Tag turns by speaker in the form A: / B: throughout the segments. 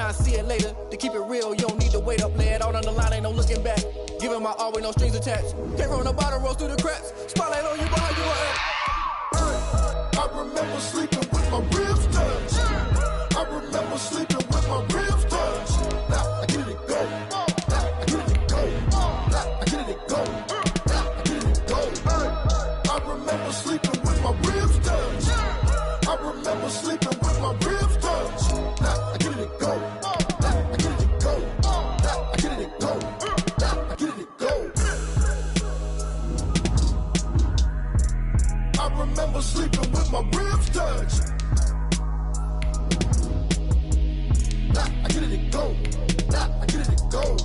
A: now, see it later. To keep it real, you don't need to wait up. Lay it out on the line, ain't no looking back. Giving my all with no strings attached. Came from the bottom, rose through the cracks. Spotlight on you, behind you
B: I remember sleeping with my ribs touched. I remember sleeping with my ribs touched. Now I get it go. Now I get it go. Now I get it go. Now I get it go. I remember sleeping with my ribs touched. I remember sleeping with my ribs touched. Now I get it go. Now I get it go. Now I get it go. Now I get it go. I remember sleeping with my ribs touched. Now I get it go. Now I get it go.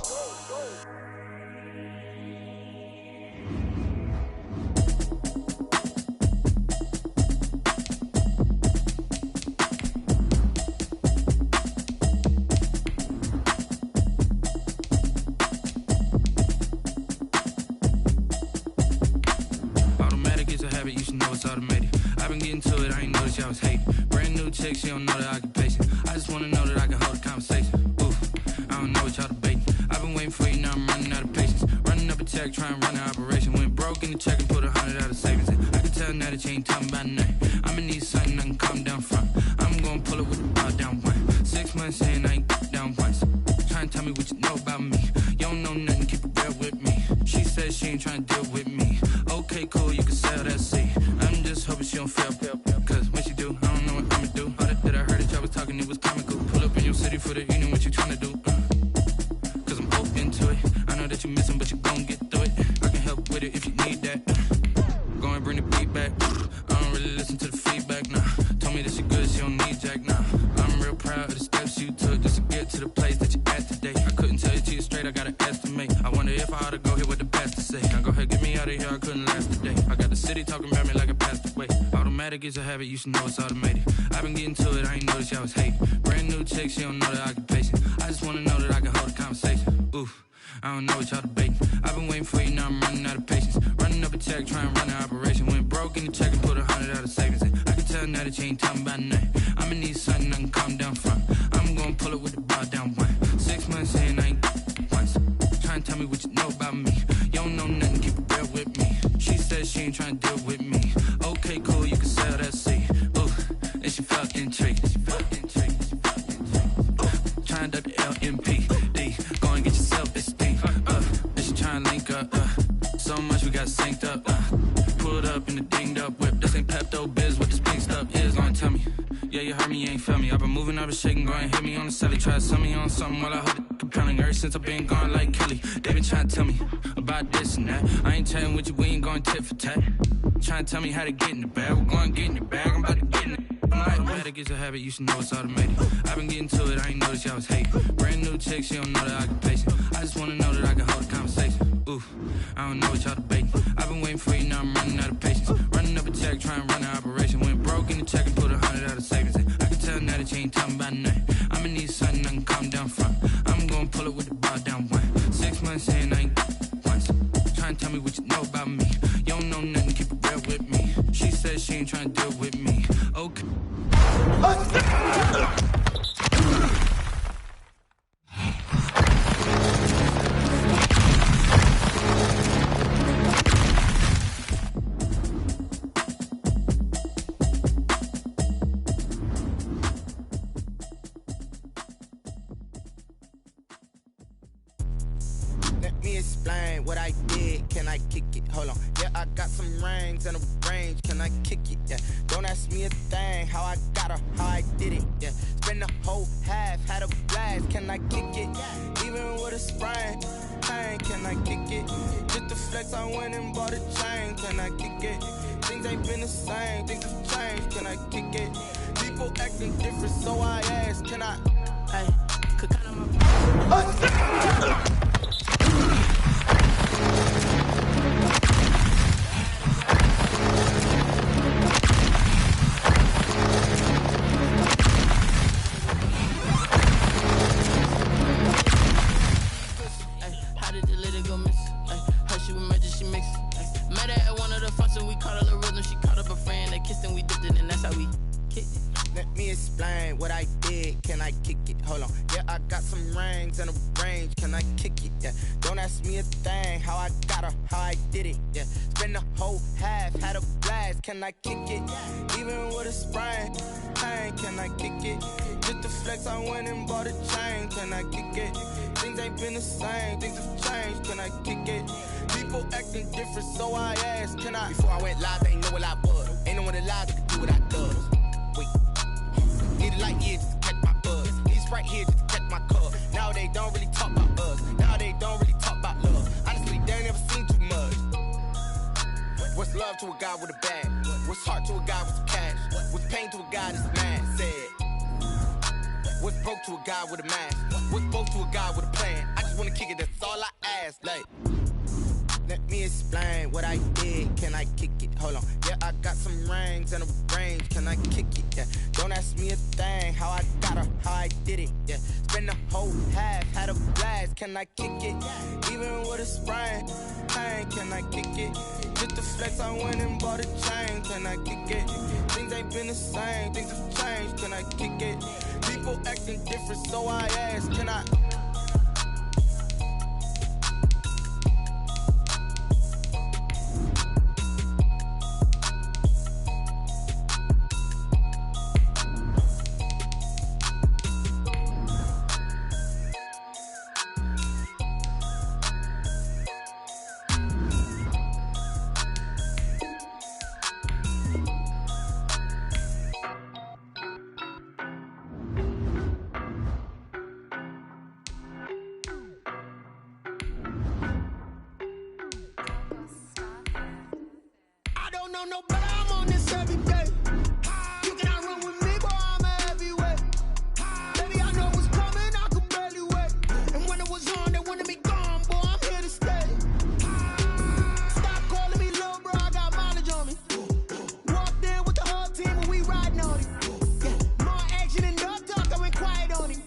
C: You should know it's automated. I've been getting to it, I ain't noticed y'all was hating. Brand new chick, she don't know the occupation. I just wanna know that I can hold a conversation. Ooh, I don't know what y'all debating. I've been waiting for you, now I'm running out of patience. Running up a check, trying to run an operation. Went broke in the check and put 100 out of savings in. I can tell now that you ain't talking about nothing. I'ma need something I can calm down from. I'm gonna pull it with the bar down one. 6 months in, I ain't down once. Trying to tell me what you know about me. You don't know nothing, keep it real with me. She says she ain't trying to deal with me. Okay, cool, you can sell that seat. I'm just hoping she don't fail. Cause when she do, I don't know what I'ma do. All that I heard that y'all was talking, it was comical. Pull up in your city for the evening, what you tryna do? Cause I'm open to it. I know that you missing, but you gon' get through it. I can help with it if you need that. Go and bring the beat back. I don't really listen to the feedback, nah. Told me that she good, she don't need jack, nah. I'm real proud of the steps you took just to get to the place that you at today. I couldn't tell you to you straight, I gotta estimate. I wonder if I ought to go here with the best to say. Now go ahead, get me out of here, I couldn't last today. I got the city talking about me like I passed away. Automatic is a habit, you should know it's automated. I've been getting to it, I ain't noticed y'all was hating. Brand new chick, she don't know the occupation. I just wanna know that I can hold a conversation. Ooh, I don't know what y'all debating. I've been waiting for you, now I'm running out of patience. Running up a check, trying to run an operation. Went broke in the check and put 100 out of savings in. I can tell now that you ain't talking about nothing. I'ma need something I can calm down from. I'm gonna pull it with the bar down one. 6 months in, I ain't once. Trying to tell me what you know about me. You don't know nothing, keep it real with me. She says she ain't trying to deal with me. Okay, cool, you can sell that seat. Ooh, and she felt intrigued. Trying to duck the LMPD. Go and get your self-esteem. And she trying to link up. So much we got synced up. Pulled up in the dinged up whip. This ain't Pepto-Biz, what this pink stuff is. Gonna tell me. Yeah, you heard me, you ain't felt me. I've been moving, I've been shaking, go and hit me on the celly. Try to sell me on something while I hold it compelling. Ever since I've been gone like Kelly, they been trying to tell me about this and that. I ain't chatting with you, we ain't going tit for tat. Trying to tell me how to get in the bag. We're going to get in the bag, I'm about to get in it. Automatic is a habit, you should know it's automated. I've been getting to it, I ain't noticed y'all was hating. Brand new chick, she don't know the occupation. I just wanna know that I can hold a conversation. Ooh, I don't know what y'all debating. I've been waiting for you, now I'm running out of patience. Running up a check, trying to run an operation. Went broke in the check and put 100 out of savings in. I can tell now that you ain't talking about nothing. I'ma need something I can calm down from. I'm gonna pull it with the bar down one. 6 months in, I ain't once. Trying to tell me what you know about me. You don't know nothing, keep it real with me. She says she ain't trying to deal with me. Okay.
D: Let me explain what I did. Can I kick it? Hold on. Yeah, I got some rings and a range. Can I kick it? Yeah. Don't ask me a thing. How I got her, how I did it. Yeah. Spend the whole half, had a blast. Can I kick it? Even with a sprain. Pain. Can I kick it? Just the flex, I went and bought a chain. Can I kick it? Things ain't been the same. Things have changed. Can I kick it? People acting different, so I asked. Can I? Hey, could kind of my. Let me explain what I did. did, can I kick it? Hold on, yeah, I got some rings and a range, can I kick it? Yeah, don't ask me a thing, how I got her, how I did it. Yeah, spend the whole half, had a blast, can I kick it? Even with a sprain, pain, can I kick it? Just the flex, I went and bought a chain, can I kick it? Things ain't been the same, things have changed, can I kick it? People acting different, so I asked, can I? Before I went live, they ain't know what I was. Ain't no one alive that could do what I does. Wait, need a light here just to catch my buzz. Need Sprite here just to catch my cup. Now they don't really talk about us. Now they don't really talk about love. Honestly, they ain't never seen too much. What's love to a guy with a bag? What's heart to a guy with some cash? What's pain to a guy that's mad? Said. What's broke to a guy with a mask? What's broke to a guy with a plan? I just wanna kick it, that's all I ask. Like, let me explain what I did. Can I kick it? Hold on. Yeah, I got some rings and a range. Can I kick it? Yeah. Don't ask me a thing. How I got her, how I did it. Yeah. Spend the whole half, had a blast. Can I kick it? Even with a sprain, pain. Can I kick it? Just the flex, I went and bought a chain. Can I kick it? Things ain't been the same. Things have changed. Can I kick it? People acting different, so I ask. Can I? No, but I'm on this every day. You cannot run with me, boy, I'm a heavyweight. Baby, I know what's coming, I could barely wait. And when it was on, they wanted me gone, boy, I'm here to stay. Stop calling me little bro, I got mileage on me. Walked in with the whole team and we riding on it. Yeah, more action and no talk, I went quiet on it.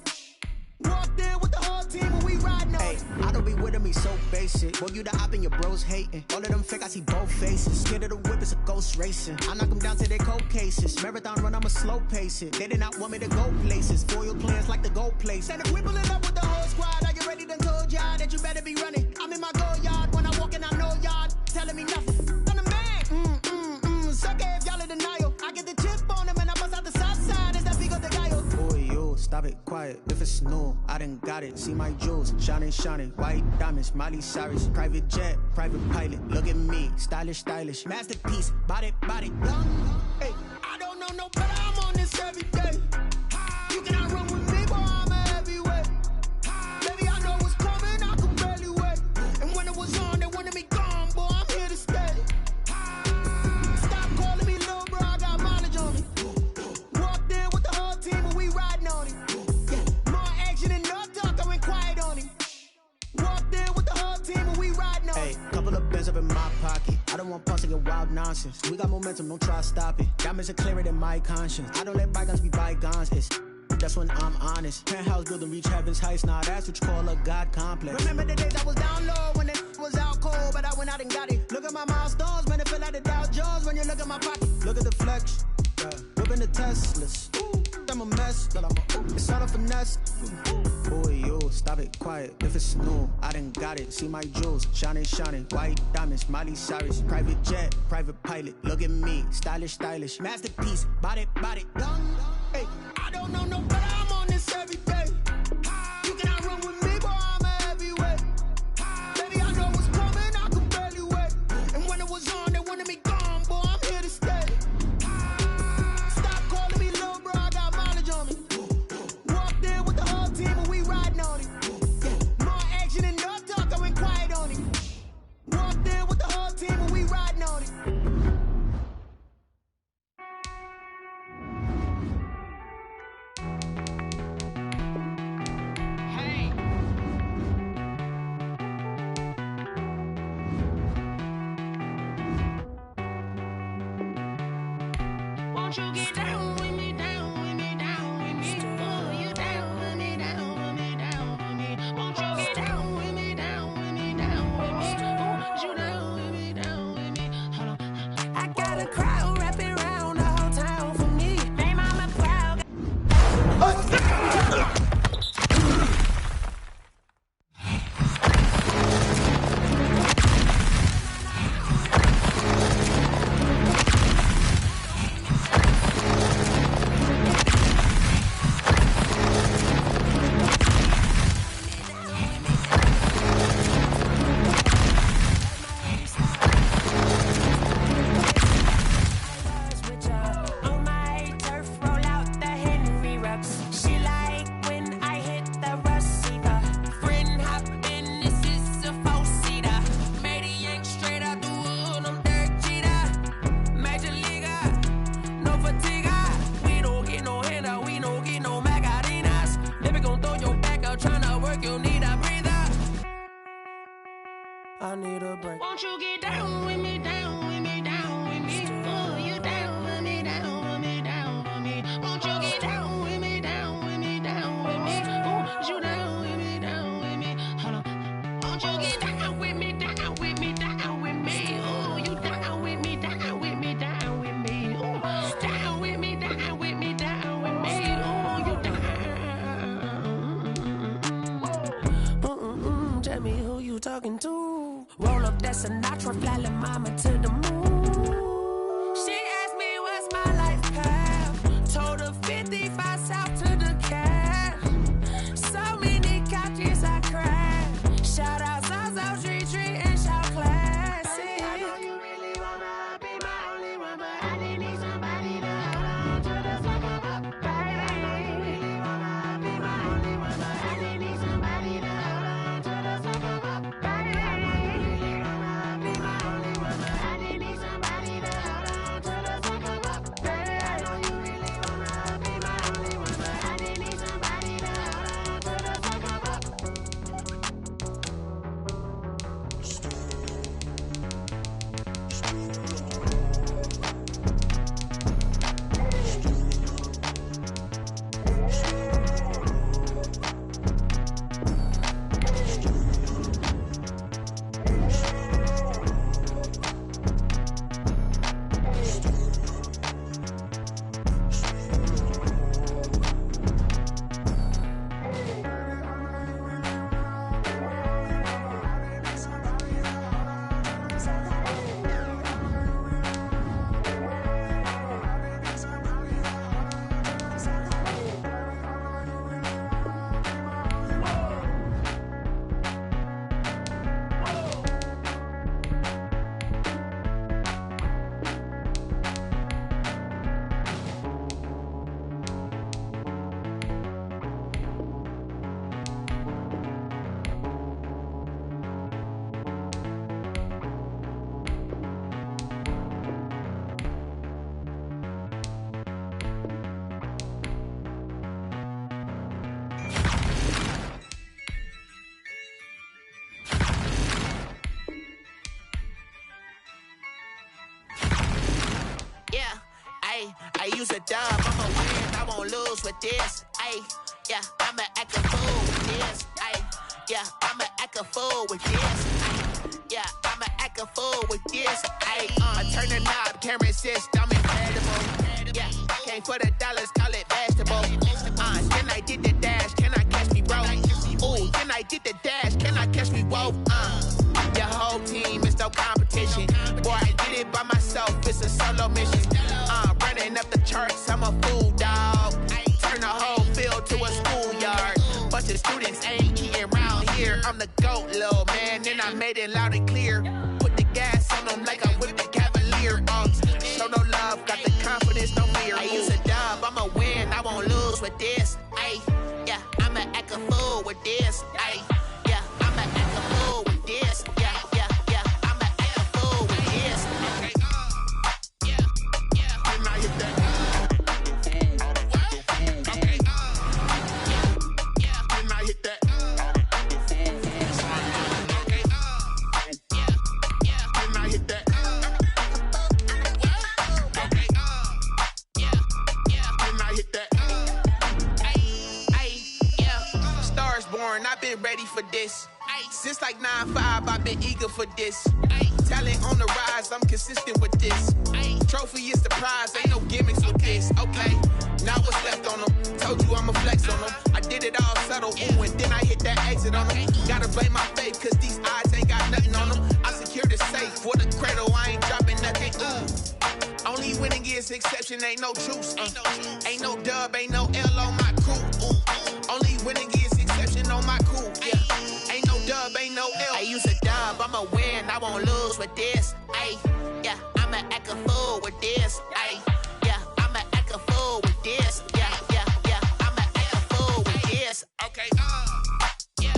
D: Walked in with the whole team and we riding on it.
E: I don't be with me so basic. Boy, you the op and your bros hating. All of them fake, I see both faces. Scared of the whip, it's a ghost racing. I knock them down to their cold cases. Marathon run, I'ma slow pace it. They did not want me to go places. Foil plans like the go place. And if we pulling up with the whole squad, are you ready? Done told y'all that you better be running. I'm in my go yard. When I walk in, I know y'all telling me nothing. I'm the man. Suck it if y'all in denial. I get the chip on them and I bust out the south side. It's that Pico de Gallo. Boy, yo, stop it, quiet. If it's new, I done got it. See my jewels, shining, shining. White diamonds, Miley Cyrus. Private jet, private pilot. Look at me, stylish, stylish. Masterpiece, body, body. Hey,
D: I don't know no better, I'm on this every day. You cannot run with me, boy, I'm a heavyweight. Baby, I know what's coming, I could barely wait. And when it was on, they wanted me gone, boy, I'm here to stay. Stop calling me little bro, I got mileage on me. Walked in with the whole team and we riding on it. Yeah, more action and no talk, I went quiet on it. Walked in with the whole team and we riding on it.
E: hey, couple of bands up in my pocket. I don't want pulse to get wild nonsense. We got momentum, don't try to stop it. Diamonds are clearer than my conscience. I don't let bygones be bygones. It's that's when I'm honest. Penthouse building reach heaven's heights. Nah, that's what you call a God complex. Remember the days I was down low when it was out cold, but I went out and got it. Look at my milestones, man, it feel like the Dow Jones when you look at my pocket. Look at the flex, whipping the Teslas. I'm a mess, but it's all a finesse. Boy, yo, stop it, quiet. If it's new, I done got it. See my jewels, shining, shining. White diamonds, Miley Cyrus. Private jet, private pilot. Look at me, stylish, stylish. Masterpiece, body, body. Hey,
D: I don't know no better, I'm on this every day. You cannot run with me, boy, I'm a heavyweight. Baby, I know what's coming, I could barely wait. And when it was on, they wanted me gone, boy, I'm here to stay. Stop calling me little bro, I got mileage on me. Walked in with the whole team and we riding on it. Yeah, more action and no talk, I went quiet on it. Walked in with the whole team and we riding on it.
F: Won't you get down with me, down with me, down with me? Oh, you down with me, down with me, down with me. Won't you get down with me, down with me, down with me? Oh, you down with me, down with me? Hold on. I got a crowd wrapping around the whole town for me. Hey, mama proud.
G: I need a break.
F: Won't you get down with me, down with me, down with me? Oh, you down with me, down with me, down with me. Won't you get down with me, down with me, down with me? Oh, you down with me, down with me? Hold on. Won't you get down with me, down with me, down with me? Oh, you down with me, down with me, down with me? Oh, down with me, down with me, down with me? Oh, you down.
G: Tell me who you talking to. Roll up that Sinatra, fly la mama to the moon. She asked me what's my life path. Told her 55 south to the cab. So many couches I cried. Shout out South Street and shout classic. I know you really wanna be my only one, but I didn't need somebody to hold on to the second up, baby. I know you really wanna be my only one, but I didn't need somebody to hold on to the second up, baby. I know you really wanna be my only one, but I didn't need somebody to hold on to the second up, baby. I know you really wanna be my only one, but I didn't need somebody to hold on to the second up.
D: Yeah, I use a dub, I'ma win, I won't lose with this. Yeah, I'ma act a fool with this. Yeah, I'ma act a fool with this. Yeah, I'ma act a fool with this. I turn the knob, camera assist, I'm incredible. Yeah, came for the dollars, call it vegetable. Can I get the dash? Can I catch me, bro? Ooh, can I get the dash? Can I catch me, whoa? Your whole team is no competition. Boy, I did it by myself, it's a solo mission. Running up the charts, I'm a fool, dog. Turn the whole field to a schoolyard. Bunch of students ain't eating round here. I'm the GOAT, little man, and I made it loud and clear. Put the gas on them like I whipped the Cavalier. Show no love, got the confidence, no fear. I use a dub, I'ma win, I won't lose with this. Yeah, I'ma act a fool with this. Yeah, I'ma act a fool with this. Yeah, I'ma act a fool with this.
B: And I hit that. And I hit that. And I hit that. And I hit that.
D: Yeah, stars born, I've been ready for this. Since like 9-5, I've been eager for this. Talent on the rise, I'm consistent with this. Trophy is the prize, ain't no gimmicks with this. Okay, now what's left on them? Told you I'ma flex on them. I did it all subtle, ooh, and then I hit that exit on them. Gotta blame my faith, cause these odds ain't got nothing on them. I secured the safe for the cradle, I ain't dropping nothing. Ooh. Only winning is exception, ain't no truce. Ain't no dub, ain't no L on my crew. Only winning is exception on my crew. Yeah, ain't no dub, ain't no L. I use a dub, I'ma win, I won't lose with this. Yeah, I'ma act a fool with this. Yeah, I'ma act a fool with this. Yeah, I'ma act a fool with this.
B: Okay.
D: Yeah.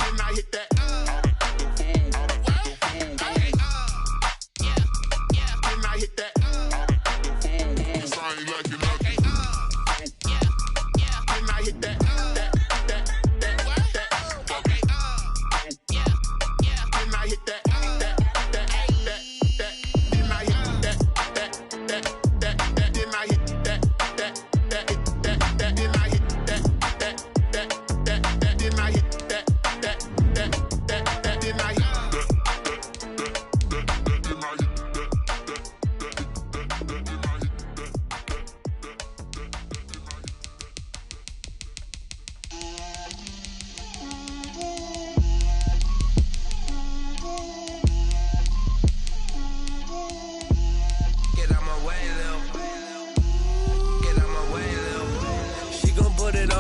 B: And I hit that. And I hit that.
H: Cause I ain't lacking nothing.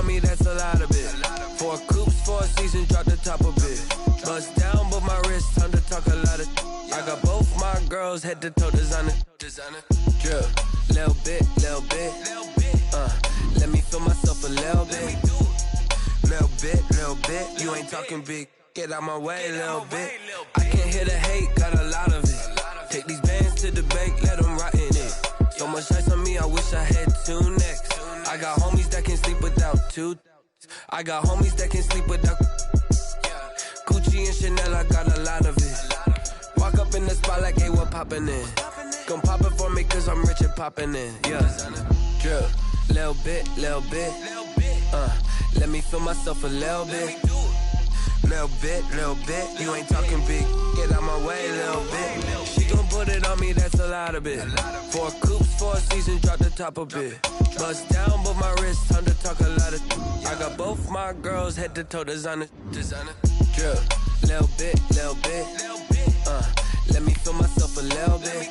C: on me, that's a lot of it. 4 coops, 4 seasons, drop the top a bit. Bust down, but my wrist, time to talk a lot of. I got both my girls head to toe designer. Drip, little bit. Let me feel myself a little bit. Little bit. You ain't talking big. Get out my way, little bit. I can't hear the hate, got a lot of it. Take these bands to the bank, let them rot in it. So much ice on me, I wish I had 2 necks. I got homies that can sleep without 2. I got homies that can sleep without Gucci and Chanel, I got a lot of it. Walk up in the spot like, hey, what poppin' in? Gon' pop it for me cause I'm rich and poppin' in. Yeah, drip, little bit. Let me feel myself a little bit. Little bit. You ain't talking big. Get out my way, little bit. She gon' put it on me, that's a lot of it. 4 coops, 4 seasons, drop the top a bit. Bust down, but my wrist, time to talk a lot of. I got both my girls head to toe designer. Drip, little bit. Let me feel myself a little bit.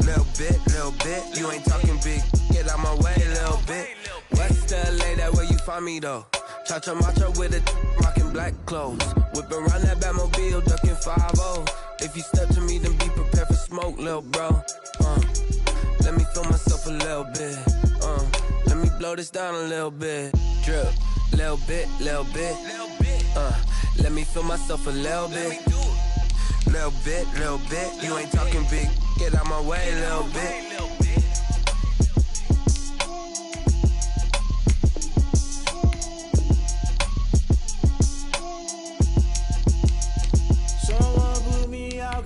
C: Little bit. You ain't talking big. Get out my way, little bit. West LA, that where you find me though. Cha-cha matcha with it, rockin' black clothes. Whip around that Batmobile, duckin' 5-0. If you step to me, then be prepared for smoke, lil' bro. Let me feel myself a little bit. Let me blow this down a little bit. Drip, little bit. Let me feel myself a little bit. Little bit. You ain't talking big. Get out my way, little bit.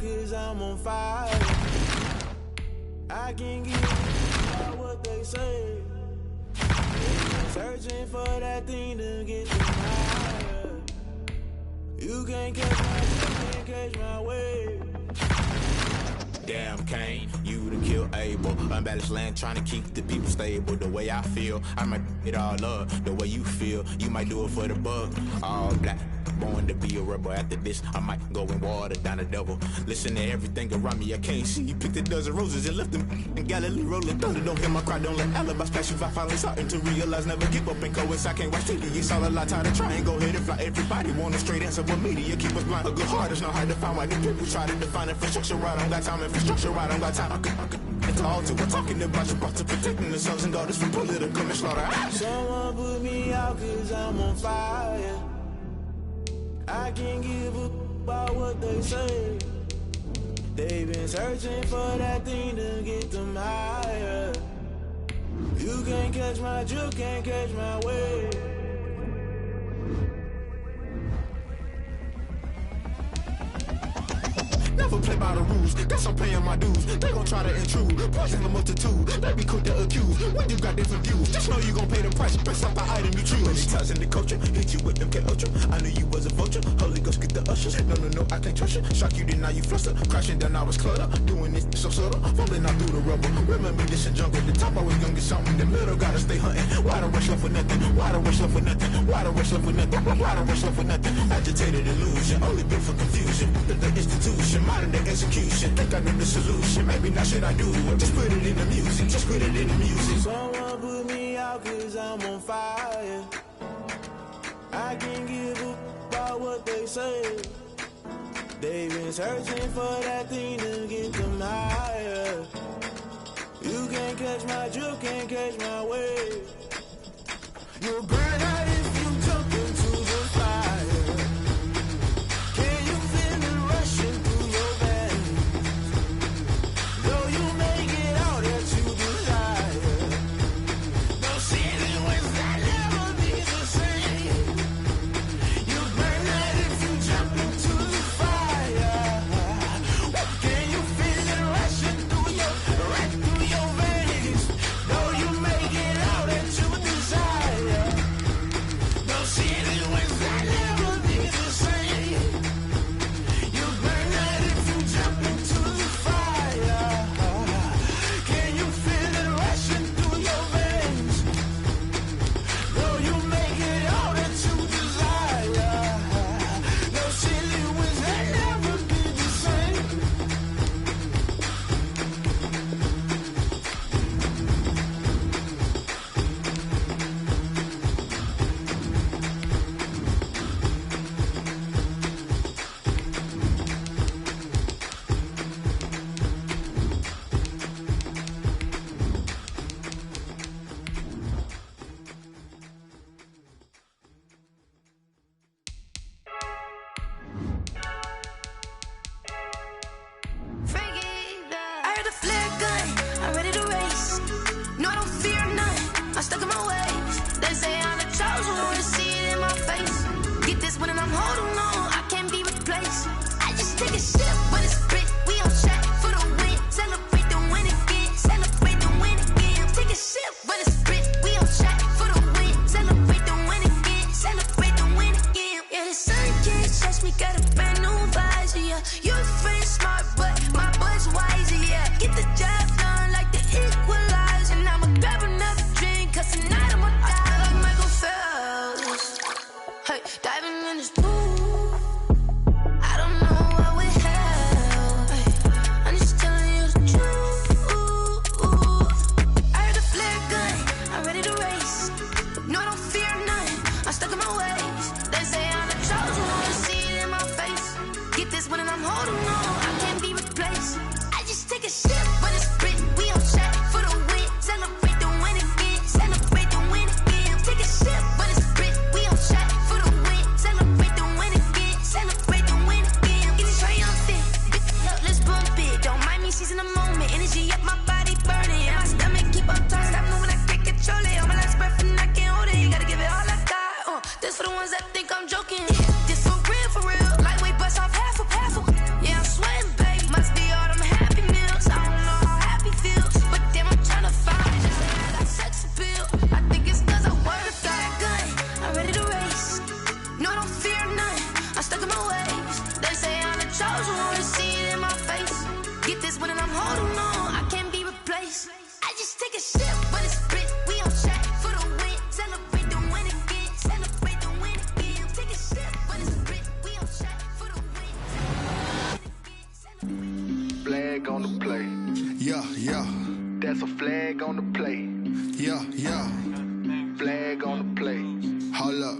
H: Cause I'm on fire. I can give you what they say. Searching for that thing to get them higher. You can't catch my wave.
I: Damn, Kane, you done killed Abel. Unbalanced land, trying to keep the people stable. The way I feel, I might it all up. The way you feel, you might do it for the buck. All black, born to be a rebel. After this, I might go and water down the devil. Listen to everything around me, I can't see. Picked a dozen roses and left them in Galilee rolling thunder. Don't hear my cry, don't let alibis pass you. I finally starting to realize, never give up and coincide. Can't watch TV, it's all a lot. Time to try and go ahead and fly. Everybody want a straight answer, but media keep us blind. A good heart is not hard to find. Why these people try to define infrastructure right? I don't got time, infrastructure right, I don't got time. I could it's all to we're talking about you, brought to protecting the sons and daughters from political and slaughter.
H: Someone put me out cause I'm on fire. I can't give a about what they say. They've been searching for that thing to get them higher. You can't catch my drift, can't catch my wave.
I: Never play by the rules, guess I'm paying my dues. They gon' try to intrude, poison the multitude. They be quick to accuse, when you got different views. Just know you gon' pay the price, based off the item you choose. Many times in the culture, hit you with them K-Ultra. I knew you was a vulture, Holy Ghost get the ushers. No, I can't trust you. Shock you, then now you fluster. Crashing down, I was cluttered. Doing this so subtle, falling out through the rubble. Remember this in jungle, the top I was young and something. The middle gotta stay hunting. Why the rush love for nothing? Why the rush love for nothing? Why the rush love for nothing? Why the rush love for nothing? Agitated illusion, only built for confusion. The institution, modern day execution. Think I know the solution. Maybe not should I do it? Just put it in the music. Just put it in the music.
H: Someone put me out cause I'm on fire. I can't give up about what they say. They've been searching for that thing to get them higher. You can't catch my drift, can't catch my wave. You'll burn out if you jump into the fire. Can you feel it rushing through your veins? Though you make it out that you desire. No ceiling was that never be the same. You burn out if you jump into the fire. Can you feel it rushing through your veins? Though you make it out that you desire.
F: I'm stuck in my ways. They say I'm the chosen one, see it in my face. Get this one and I'm holding on, I can't be replaced. I just take a sip, but it's split. We on track for the win. Celebrate the win again. Celebrate the win again. Take a sip, but it's split. We on track for the win. Celebrate the win again. Celebrate the win again. Get it triumphant. Let's bump it. Don't mind me, she's in the moment. Energy up my body burning. And my stomach keep on turning. Stop moving, I can't control it. On my last breath and I can't hold it. You gotta give it all I got. This for the ones that think I'm joking. This for real. Lightweight bust off half a. Yeah, I'm sweating, babe. Must be all them happy meals. I don't know how happy feels, but damn, I'm trying to find it. Just say I got sex appeal. I think it's cause I word of got a gun. I'm ready to race. No, I don't fear none. I'm stuck in my ways. They say I'm the chosen one, to see it in my face. Get this one and I'm holding on. I can't be replaced. I just take a sip, but it's split. We on track for the win. Celebrate the win again. Celebrate the win again. Take a sip, but it's split. We on track for the win.
J: Flag on the play.
B: Yeah.
J: That's a flag on the play.
B: Yeah.
J: Flag on the play.
B: Hold up.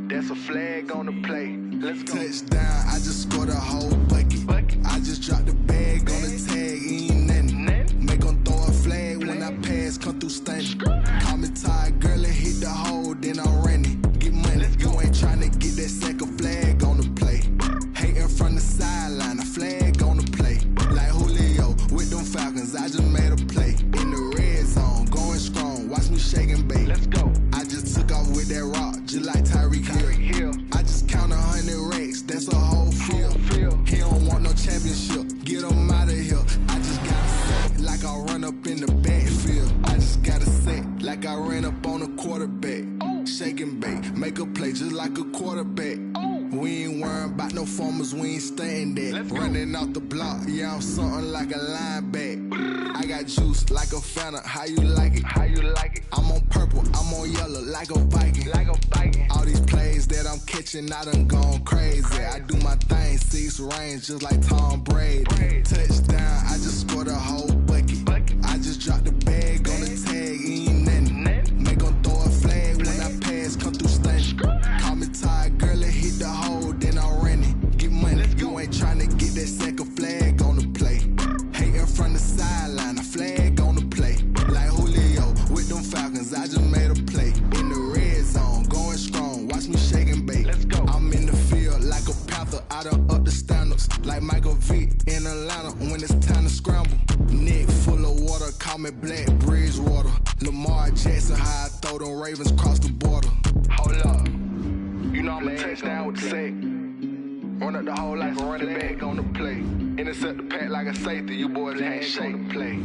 J: That's a flag on the play. Let's go.
B: Touchdown, I just scored a whole bucket. I just dropped the bag on the tag, ain't nothing. Make 'em throw a flag when I pass, come through stunning. Call me tired, girl, and hit the hole, then I'm running. Get money, you ain't tryna get that second flag on the play. Hating from the sideline, a flag on the play. Like Julio with them Falcons, I just made a play. In the red zone, going strong, watch me shake and bake.
J: Let's go.
B: I just took off with that rock, just like Tyreek Hill. I just count 100 racks, that's a whole field. He don't want no championship, get him out of here. I just gotta say, like I run up in the backfield. I just gotta say, like I ran up on a quarterback. Shake and bake, make a play just like a quarterback. We ain't worrying about no formers, we ain't staying there. Running out the block, yeah, I'm something like a linebacker. I got juice like a Fanta, how you like it? I'm on purple, I'm on yellow like a Viking. All these plays that I'm catching, I done gone crazy. I do my thing, 6 range just like Tom Brady. Touchdown, I just scored a whole bucket. I just dropped the bag on the tag, ain't nothing. Make 'em throw a flag when I pass, come through stunning. Call me tired, girl, and hit the hole, then I'm running. Get money, you ain't tryna get that second flag on the play. Hating from the sideline, a flag on the play. Like Julio with them Falcons, I just made a play. In the red zone, going strong, watch me shake and bake. I'm in the field like a Panther, I done up the standards. Like Michael Vick in Atlanta when it's time to scramble. Neck full of water, call me Black Bridgewater. Lamar Jackson, how I throw them Ravens cross the border.
J: Hold up. You know I'm a touchdown with the sack. Run up the whole like a running back on the play. Intercept the pack like a safety, you boys can't shake the play.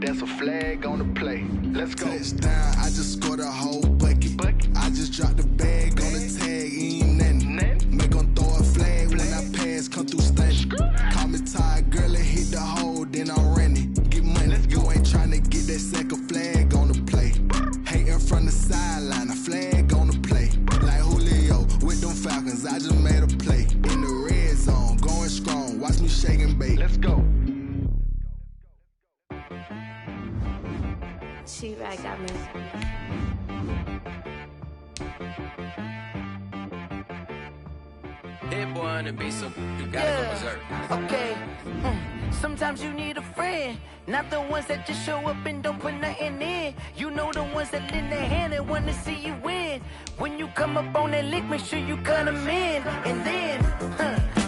J: That's a flag on the play. Let's go.
B: Touchdown, I just scored a whole bucket. I just dropped the bag on the tag, ain't nothing. Make 'em throw a flag when I pass, come through stunning. Call me tired, girl, and hit the hole, then I'm running. Get money, you ain't tryna get that second flag on the play. Hating from the sideline, a flag on the play. Like Julio with them Falcons, I just made a play. In the red zone, going strong, watch me shake and bake.
J: Let's go.
F: She-Rag got me.
C: Hit boy on the beat, so you gotta go berserk.
G: Okay. Sometimes you need a friend, not the ones that just show up and don't put nothing in. You know the ones that lend their hand and wanna see you win. When you come up on that lick, make sure you cut them in. And then,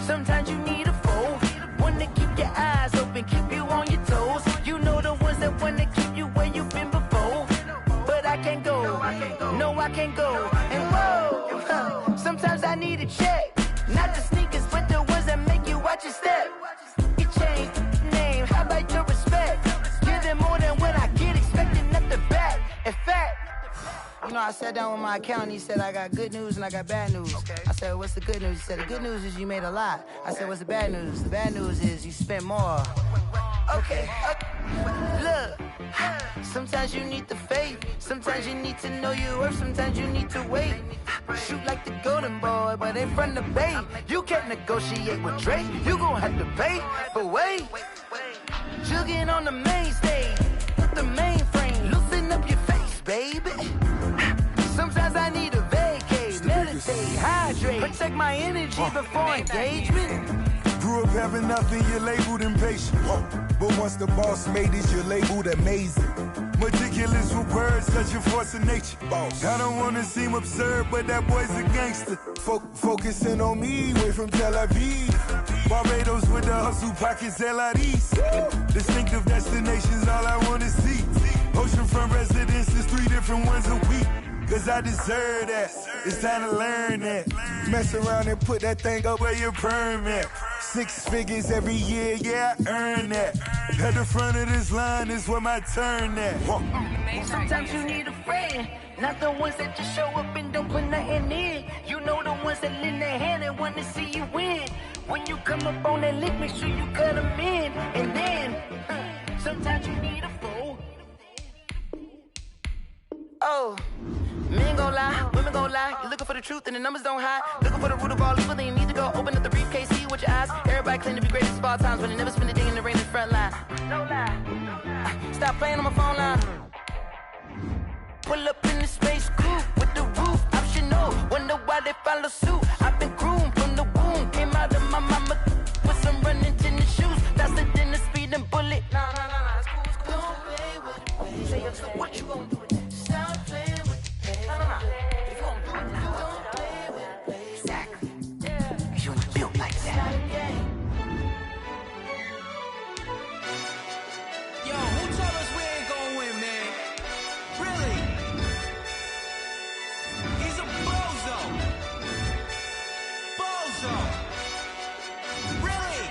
G: sometimes you need a foe, one to keep your eyes open, keep you on your toes. You know the ones that wanna keep you where you've been before. But I can't go, no I can't go. And whoa, sometimes I need a check. Not the sneakers, but the ones that make you watch your step. You change name, how about your respect? Give them more than what I get, expecting nothing back. In fact, you know, I sat down with my accountant, he said I got good news and I got bad news. I said, what's the good news? He said, the good news is you made a lot. I said, what's the bad news? The bad news is you spent more. Okay, look, sometimes you need the faith, sometimes you need to know your worth, sometimes you need to wait. Shoot like the golden boy, but in front of the bay. You can't negotiate with Drake, you gon' have to pay. But wait, jugging on the main stage, the mainframe, loosen up your face, baby. Sometimes I
K: check my energy before engagement.
B: Grew up having nothing, you're labeled impatient. But once the boss made it, you're labeled amazing. Meticulous with words, such a force of nature. I don't wanna seem absurd, but that boy's a gangster. Focusing on me, way from Tel Aviv. Barbados with the hustle pockets, LIDs. Distinctive destinations, all I wanna see. Oceanfront residences, 3 different ones a week. Cause I deserve that, it's time to learn that. Mess around and put that thing up where your perm at. 6 figures every year, yeah, I earn that. At the front of this line is where my turn at.
K: Sometimes you need a friend, not the ones that just show up and don't put nothing in. You know the ones that lend their hand and want to see you win. When you come up on that lick, make sure you cut them in. And then, sometimes you need a fool. Oh, men gon' lie, women gon' lie. You're looking for the truth and the numbers don't hide. Looking for the root of all evil, then you need to go open up the briefcase, see with your eyes. Everybody claim to be greatest of all times, but they never spend a day in the rain in the front line. No lie. Stop playing on my phone line. Pull up in the space coupe with the roof optional. Wonder why they follow suit. I've been groomed from the womb. Came out of my mama with some running tennis shoes. Faster than the speeding bullet. Nah, it's cool, it's cool. Don't play with it, baby. Say so what you gon' do with that? Stop playing with it, baby. Nah. If you gon' do it, don't play with it, baby. Exactly. Yeah. You ain't built like that.
C: Yo, who told us we ain't gonna win, man? Really? He's a bozo. Bozo. Really?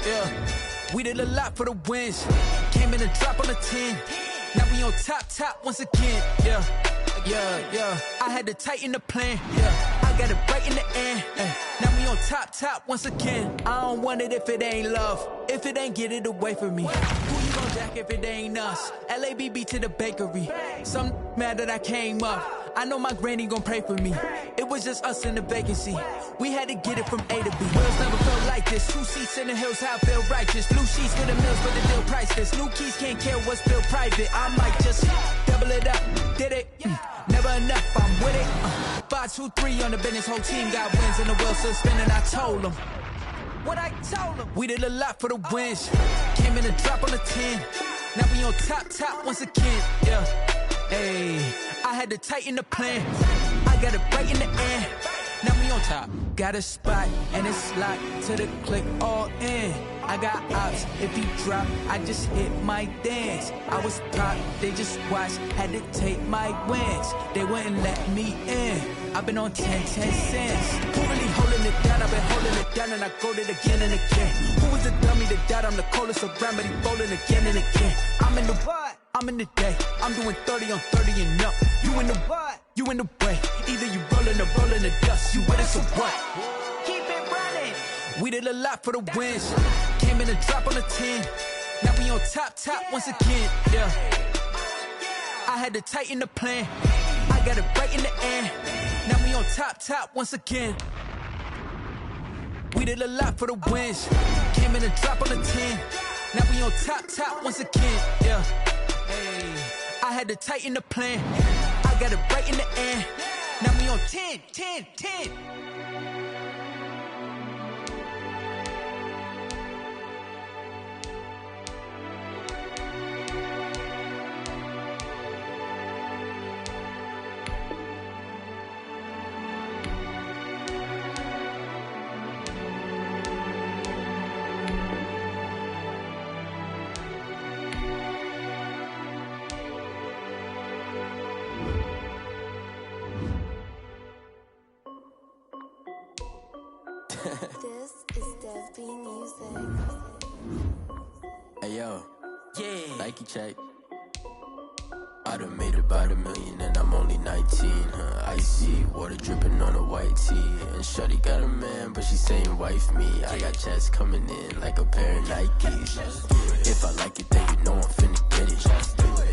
C: Yeah. We did a lot for the wins. Came in and drop on the 10. Now we on top once again. Yeah. I had to tighten the plan. Yeah. I got it right in the end. Now we on top once again. I don't want it if it ain't love. If it ain't, get it away from me. Who you gon' jack if it ain't us? LABB to the bakery. Some mad that I came up. I know my granny gon' pray for me. It was just us in the vacancy. We had to get it from A to B. Wheels never felt like this. 2 seats in the hills, how I feel righteous. Blue sheets for the mills, but the deal priceless. New keys can't care what's still private. I might just double it up. Did it? Never enough, I'm with it. 5, 2, 3 on the business. Whole team got wins and the wheels still spinning. I told them what I told them. We did a lot for the wins. Came in and drop on the 10. Now we on top once again. Yeah. Hey, I had to tighten the plan. I got it right in the end. Now we on top. Got a spot and it's locked to the click all in. I got ops, if he drop, I just hit my dance. I was top, they just watched, had to take my wins. They wouldn't let me in. I've been on 10 cents. Who really holding it down? I've been holding it down and I go it again and again. Who was the dummy that died? I'm the coldest around, but he bowling again and again. I'm in the what? I'm in the day. I'm doing 30 on 30 and up. You in the what? You in the way. Either you rolling or rolling the dust. You with us or what?
K: Keep it running.
C: We did a lot for the wins. Came in and drop on the 10. Now we on top once again. Yeah. I had to tighten the plan. I got it right in the end. Now we on top once again. We did a lot for the wins. Came in and drop on the 10. Now we on top once again. Yeah. Hey. I had to tighten the plan. I got it right in the end. Now we on 10.
L: This is Desby Music.
M: Hey yo,
C: Yeah.
M: Nike check. I done made about $1 million and I'm only 19, huh? Icy, water dripping on a white tee. And shorty got a man, but she saying wife me. I got checks coming in like a pair of Nikes. If I like it, then you know I'm finna get it.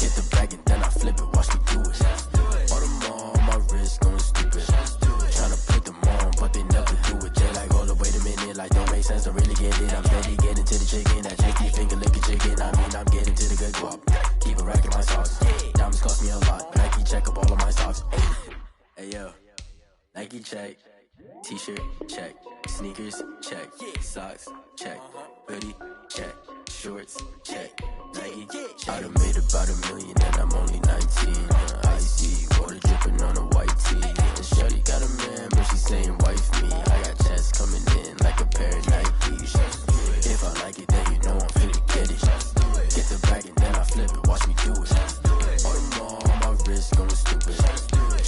M: Get the bag and then I flip it, watch me do it. All them on my wrist going stupid. Tryna put them on, but they never do it. They like, hold up, wait a minute, like don't make sense to really get it. I'm steady getting to the chicken, that shaky finger licking chicken. I mean, I'm getting to the good guap. Keep a rack in my sauce. Diamonds cost me a lot. Nike check up all of my socks. Hey yo. check. T-shirt, check. Sneakers, check. Socks, check. Hoodie, check. Shorts, check. Nike, check. I done made about $1 million and I'm only 19. Icy, water dripping on a white tee. And shorty got a man, but she saying wife me. I got checks coming in like a pair of Nikes. If I like it, then you know I'm finna get it. Get the bag and then I flip it, watch me do it. All them all on my wrist going stupid.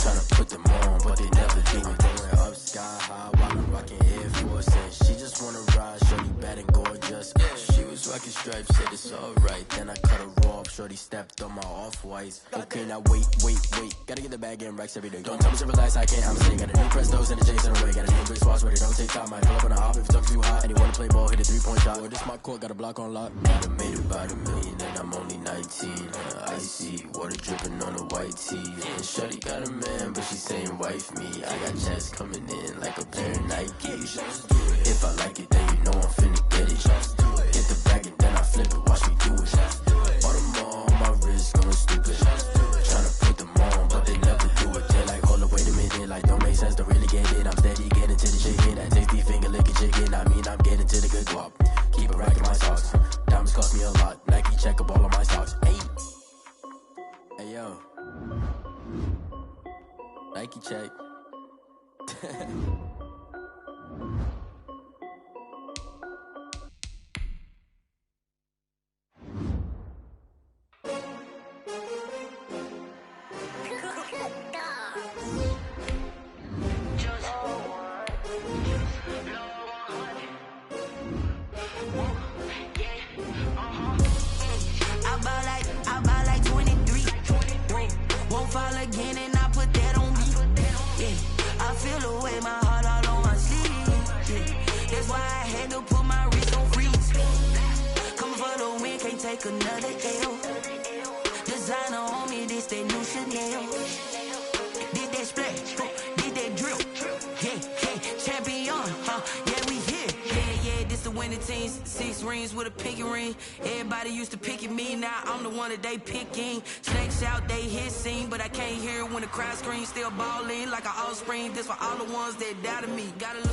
M: Tryna put them on, but they never do it. Going up sky high while I'm rocking Air Force. And she just wanna ride, shorty bad and gorgeous. She was rocking stripes, said it's alright. Then I cut her off, shorty stepped on my off-whites. Okay, now wait. Gotta get the bag and racks every day. Don't tell me to relax, I can't, I'm saying. Got a new Prestos and a Jason away. Got a new big spots where they don't take time. Might pull up on a hop if it's too hot. And he wanna play ball, hit a 3-point shot. Or this my court, got a block on lock. I done made about $1 million and I'm only 19. Icy, water dripping on a white tee. And shorty got a man, but she saying wife me. I got checks coming in like a pair of Nikes. If I like it, then you know I'm finna get it. Get the bag and then I flip it, watch me do it. All them all on my wrist going stupid. Tryna put them on, but they never do it. They're like, hold up, wait a minute, like don't make sense, don't really get it. I'm steady getting to the chicken, that tasty finger licking chicken. I mean, I'm getting to the good guap. Keep a rack in my socks. Diamonds cost me a lot. Nike check up all of my stocks. Hey yo. Nike check.
G: I buy like 23. Won't fall again and I put that on me. Yeah, I feel the way, my heart all on my sleeve. Yeah, that's why I had to put my wrist on freeze. Coming for the win, can't take another L. Designer on me, this that new Chanel. Did that splash, did that drill. Yeah, champion, yeah, we here. Yeah, this the winning teams. 6 rings with a pinky ring. Everybody used to pick at me, now I'm the one that they picking. Snakes out, they hissing, but I can't hear it when the crowd screams. Still balling like an offspring. This for all the ones that doubted me. Gotta lose.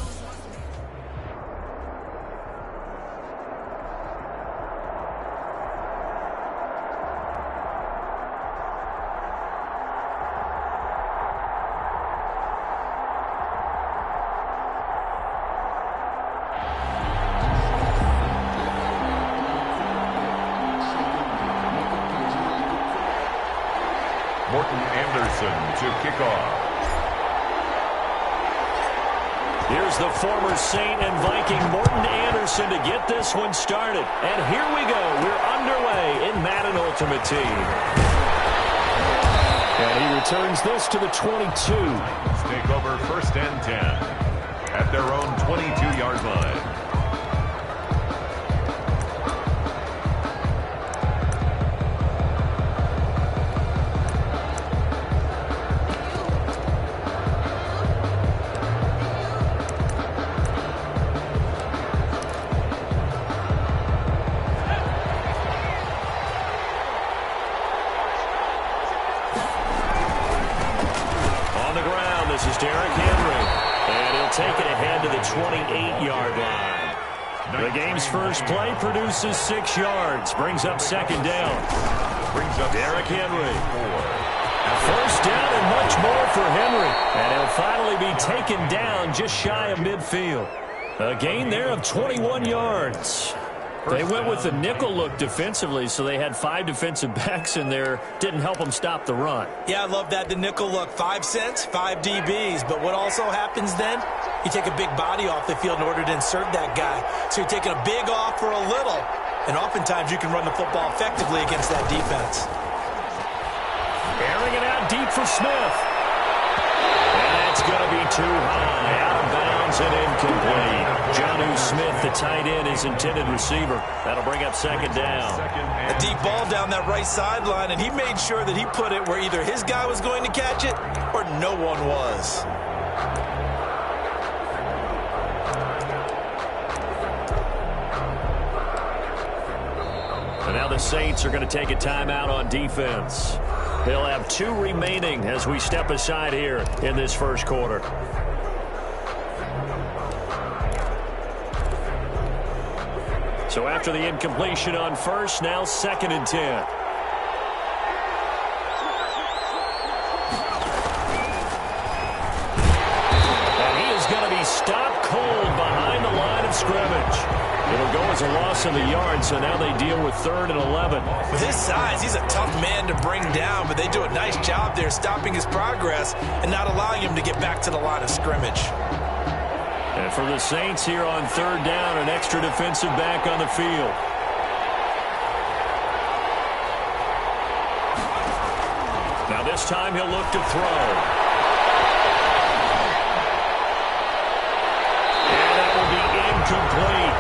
N: To kick off.
O: Here's the former Saint and Viking Morton Anderson to get this one started. And here we go. We're underway in Madden Ultimate Team. And he returns this to the 22.
N: Let's take over 1st and 10 at their own 22-yard line.
O: Take it ahead to the 28-yard line. The game's first play produces 6 yards. Brings up 2nd down.
N: Brings up
O: Derrick Henry. 1st down and much more for Henry. And he'll finally be taken down just shy of midfield. A gain there of 21 yards. They went with the nickel look defensively, so they had 5 defensive backs in there. Didn't help them stop the run.
P: Yeah, I love that, the nickel look. 5 cents, 5 DBs. But what also happens then? You take a big body off the field in order to insert that guy. So you're taking a big off for a little. And oftentimes you can run the football effectively against that defense.
O: Airing it out deep for Smith. And that's going to be too high. Out of bounds and incomplete. Jonnu Smith, the tight end, his intended receiver. That'll bring up 2nd down.
P: A deep ball down that right sideline, and he made sure that he put it where either his guy was going to catch it or no one was.
O: And now the Saints are going to take a timeout on defense. They'll have 2 remaining as we step aside here in this first quarter. So after the incompletion on first, now 2nd and 10. Stopped cold behind the line of scrimmage. It'll go as a loss of the yard, so now they deal with 3rd and 11.
P: With his size, he's a tough man to bring down, but they do a nice job there stopping his progress and not allowing him to get back to the line of scrimmage.
O: And for the Saints here on 3rd down, an extra defensive back on the field. Now this time he'll look to throw. Complete.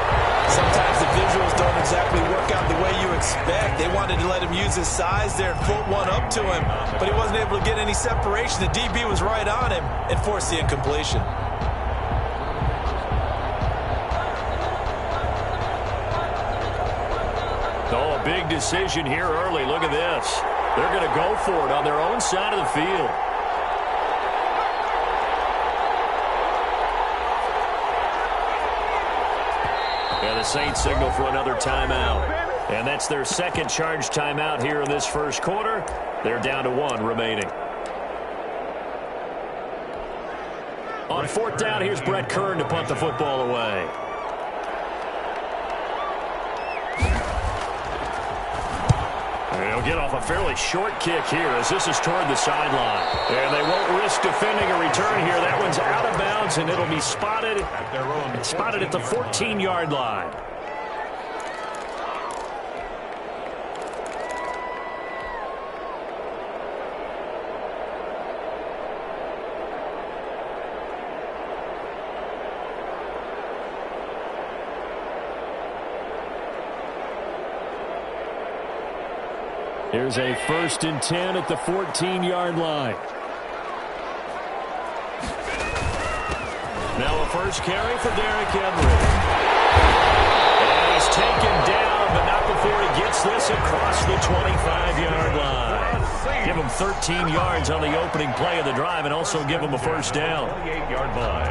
P: Sometimes the visuals don't exactly work out the way you expect. They wanted to let him use his size there and put one up to him, but he wasn't able to get any separation. The DB was right on him and forced the incompletion.
O: Oh, a big decision here early. Look at this. They're going to go for it on their own side of the field. The Saints signal for another timeout. And that's their 2nd charge timeout here in this 1st quarter. They're down to 1 remaining. On 4th down, here's Brett Kern to punt the football away. And he'll get off a fairly short kick here as this is toward the sideline. And they won't risk defending a return here. That one's out of bounds, and it'll be spotted at the 14-yard line. Here's a 1st and 10 at the 14-yard line. Now a first carry for Derrick Henry. And he's taken down, but not before he gets this across the 25-yard line. Give him 13 yards on the opening play of the drive and also give him a first down.
N: 28-yard line.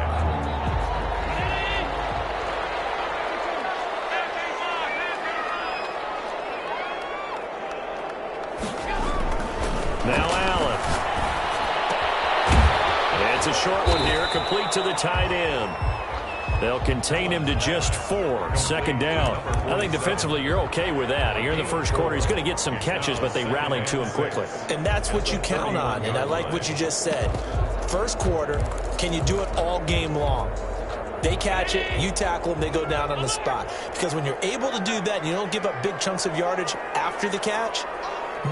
O: Now Allen. It's a short one here, complete to the tight end. They'll contain him to just 4. 2nd down. I think defensively you're okay with that. Here in the 1st quarter, he's going to get some catches, but they rallied to him quickly.
P: And that's what you count on, and I like what you just said. 1st quarter, can you do it all game long? They catch it, you tackle them, they go down on the spot. Because when you're able to do that and you don't give up big chunks of yardage after the catch,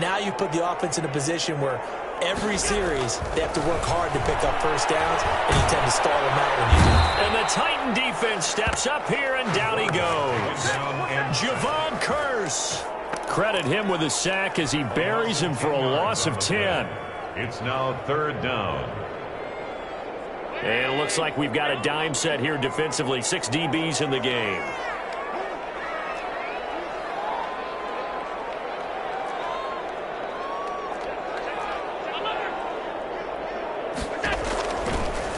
P: now you put the offense in a position where every series they have to work hard to pick up first downs, and you tend to stall them out when you do.
O: And the Titan defense steps up here, and down he goes. Javon Curse. Credit him with a sack as he buries him for a loss of 10.
N: It's now 3rd down.
O: And it looks like we've got a dime set here defensively. 6 DBs in the game.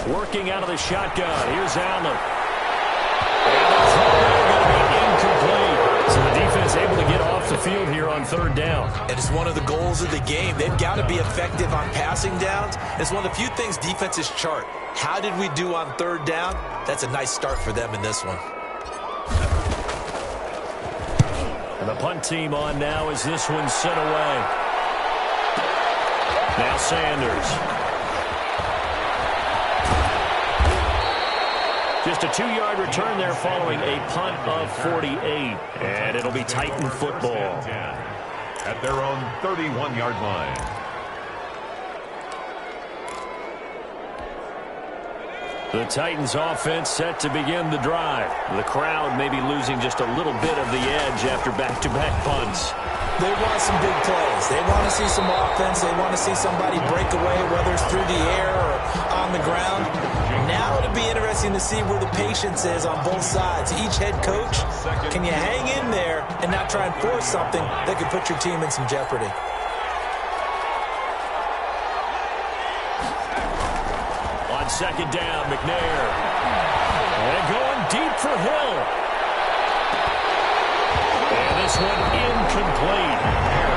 O: Working out of the shotgun. Here's Allen. And the throw going to be incomplete. So the defense able to get off the field here on 3rd down.
P: And it's one of the goals of the game. They've got to be effective on passing downs. It's one of the few things defenses chart. How did we do on 3rd down? That's a nice start for them in this one.
O: And the punt team on now as this one's sent away. Now Sanders. Just a 2-yard return there following a punt of 48. And it'll be Titan football.
N: At their own 31-yard line.
O: The Titans offense set to begin the drive. The crowd may be losing just a little bit of the edge after back-to-back punts.
P: They want some big plays. They want to see some offense. They want to see somebody break away, whether it's through the air or on the ground. Now it'll be interesting to see where the patience is on both sides. Each head coach, can you hang in there and not try and force something that could put your team in some jeopardy?
O: On 2nd down, McNair. And going deep for Hill. this one incomplete.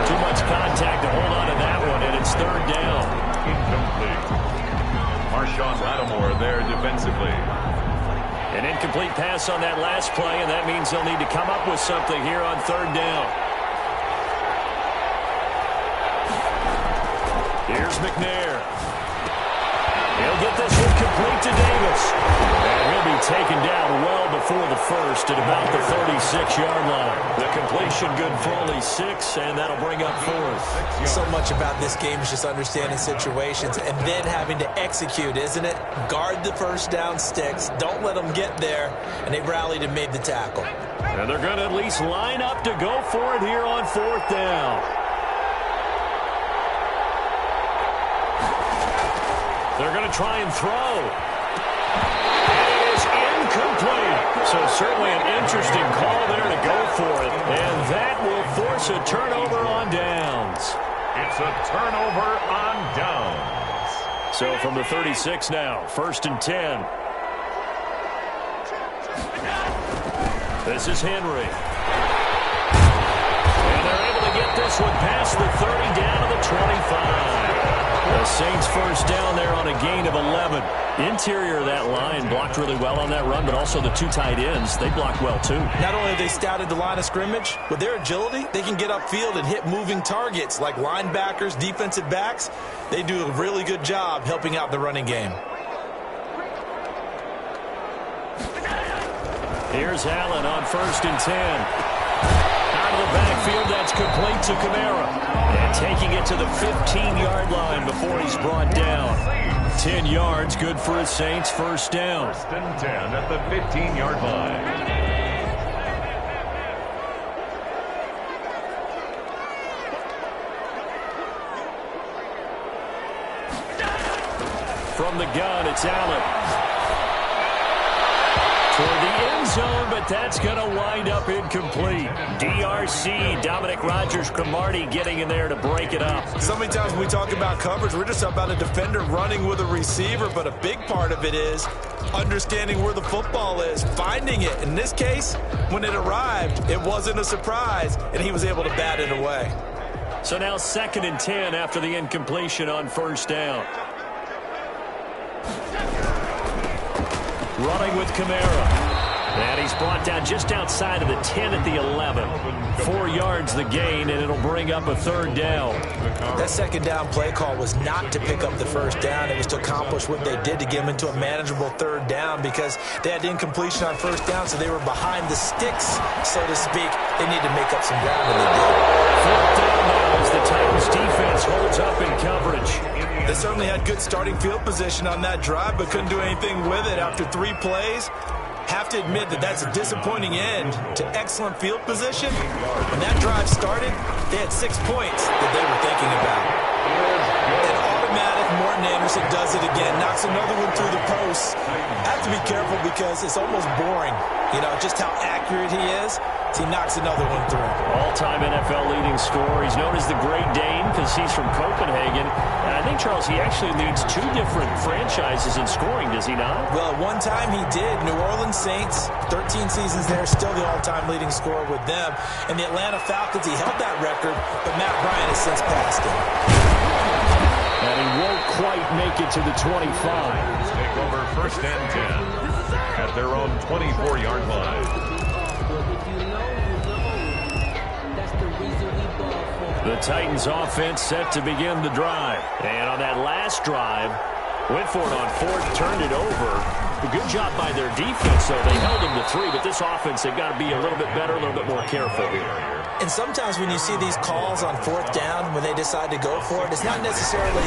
O: Too much contact to hold on to that one, and it's third down.
N: Incomplete. Marshawn Lattimore there defensively.
O: An incomplete pass on that last play, and that means they'll need to come up with something here on third down. Here's McNair. He'll get this one complete to Davis. And he'll be taken down well before the first at about the 36-yard line. The completion good for only 6, and that'll bring up fourth.
P: So much about this game is just understanding situations and then having to execute, isn't it? Guard the first down sticks. Don't let them get there. And they rallied and made the tackle.
O: And they're going to at least line up to go for it here on fourth down. They're going to try and throw. And it is incomplete. So certainly an interesting call there to go for it. And that will force a turnover on downs.
N: It's a turnover on downs.
O: So from the 36 now, 1st and 10. This is Henry. And they're able to get this one past the 30 down to the 25. The Saints first down there on a gain of 11. Interior of that line blocked really well on that run, but also the 2 tight ends, they blocked well too.
P: Not only have they scouted the line of scrimmage, with their agility, they can get upfield and hit moving targets like linebackers, defensive backs. They do a really good job helping out the running game.
O: Here's Allen on 1st and 10. Out of the backfield, that's complete to Kamara. And taking it to the 15-yard line before he's brought down. 10 yards, good for the Saints, first down.
N: 1st and 10 at the 15-yard line.
O: From the gun, it's Allen. Toward the end zone, but that's going to wind up incomplete. DRC, Dominic Rodgers-Cromartie getting in there to break it up.
P: So many times when we talk about coverage, we're just about a defender running with a receiver, but a big part of it is understanding where the football is, finding it. In this case, when it arrived, it wasn't a surprise, and he was able to bat it away.
O: So now 2nd and 10 after the incompletion on first down. Running with Kamara. And he's brought down just outside of the 10 at the 11. 4 yards the gain, and it'll bring up a third down.
P: That second down play call was not to pick up the first down. It was to accomplish what they did to get them into a manageable third down because they had incompletion on first down, so they were behind the sticks, so to speak. They need to make up some ground, and they did.
O: Fourth down now as the Titans defense holds up in coverage.
P: They certainly had good starting field position on that drive, but couldn't do anything with it after 3 plays. Have to admit that that's a disappointing end to excellent field position. When that drive started, they had 6 points that they were thinking about. An automatic Morton Anderson does it again, knocks another one through the post. I have to be careful because it's almost boring, just how accurate he is. So he knocks another one through.
O: All-time NFL leading scorer. He's known as the Great Dane because he's from Copenhagen. And I think, Charles, he actually leads 2 different franchises in scoring, does he not?
P: Well, one time he did. New Orleans Saints, 13 seasons there, still the all-time leading scorer with them. And the Atlanta Falcons, he held that record, but Matt Bryant has since passed him.
O: And he won't quite make it to the 25.
N: Take over 1st and 10 at their own 24-yard line.
O: The Titans offense set to begin the drive. And on that last drive, went for it on 4th, turned it over. A good job by their defense, though. They held them to 3, but this offense, they've got to be a little bit better, a little bit more careful here.
P: And sometimes when you see these calls on 4th down, when they decide to go for it, it's not necessarily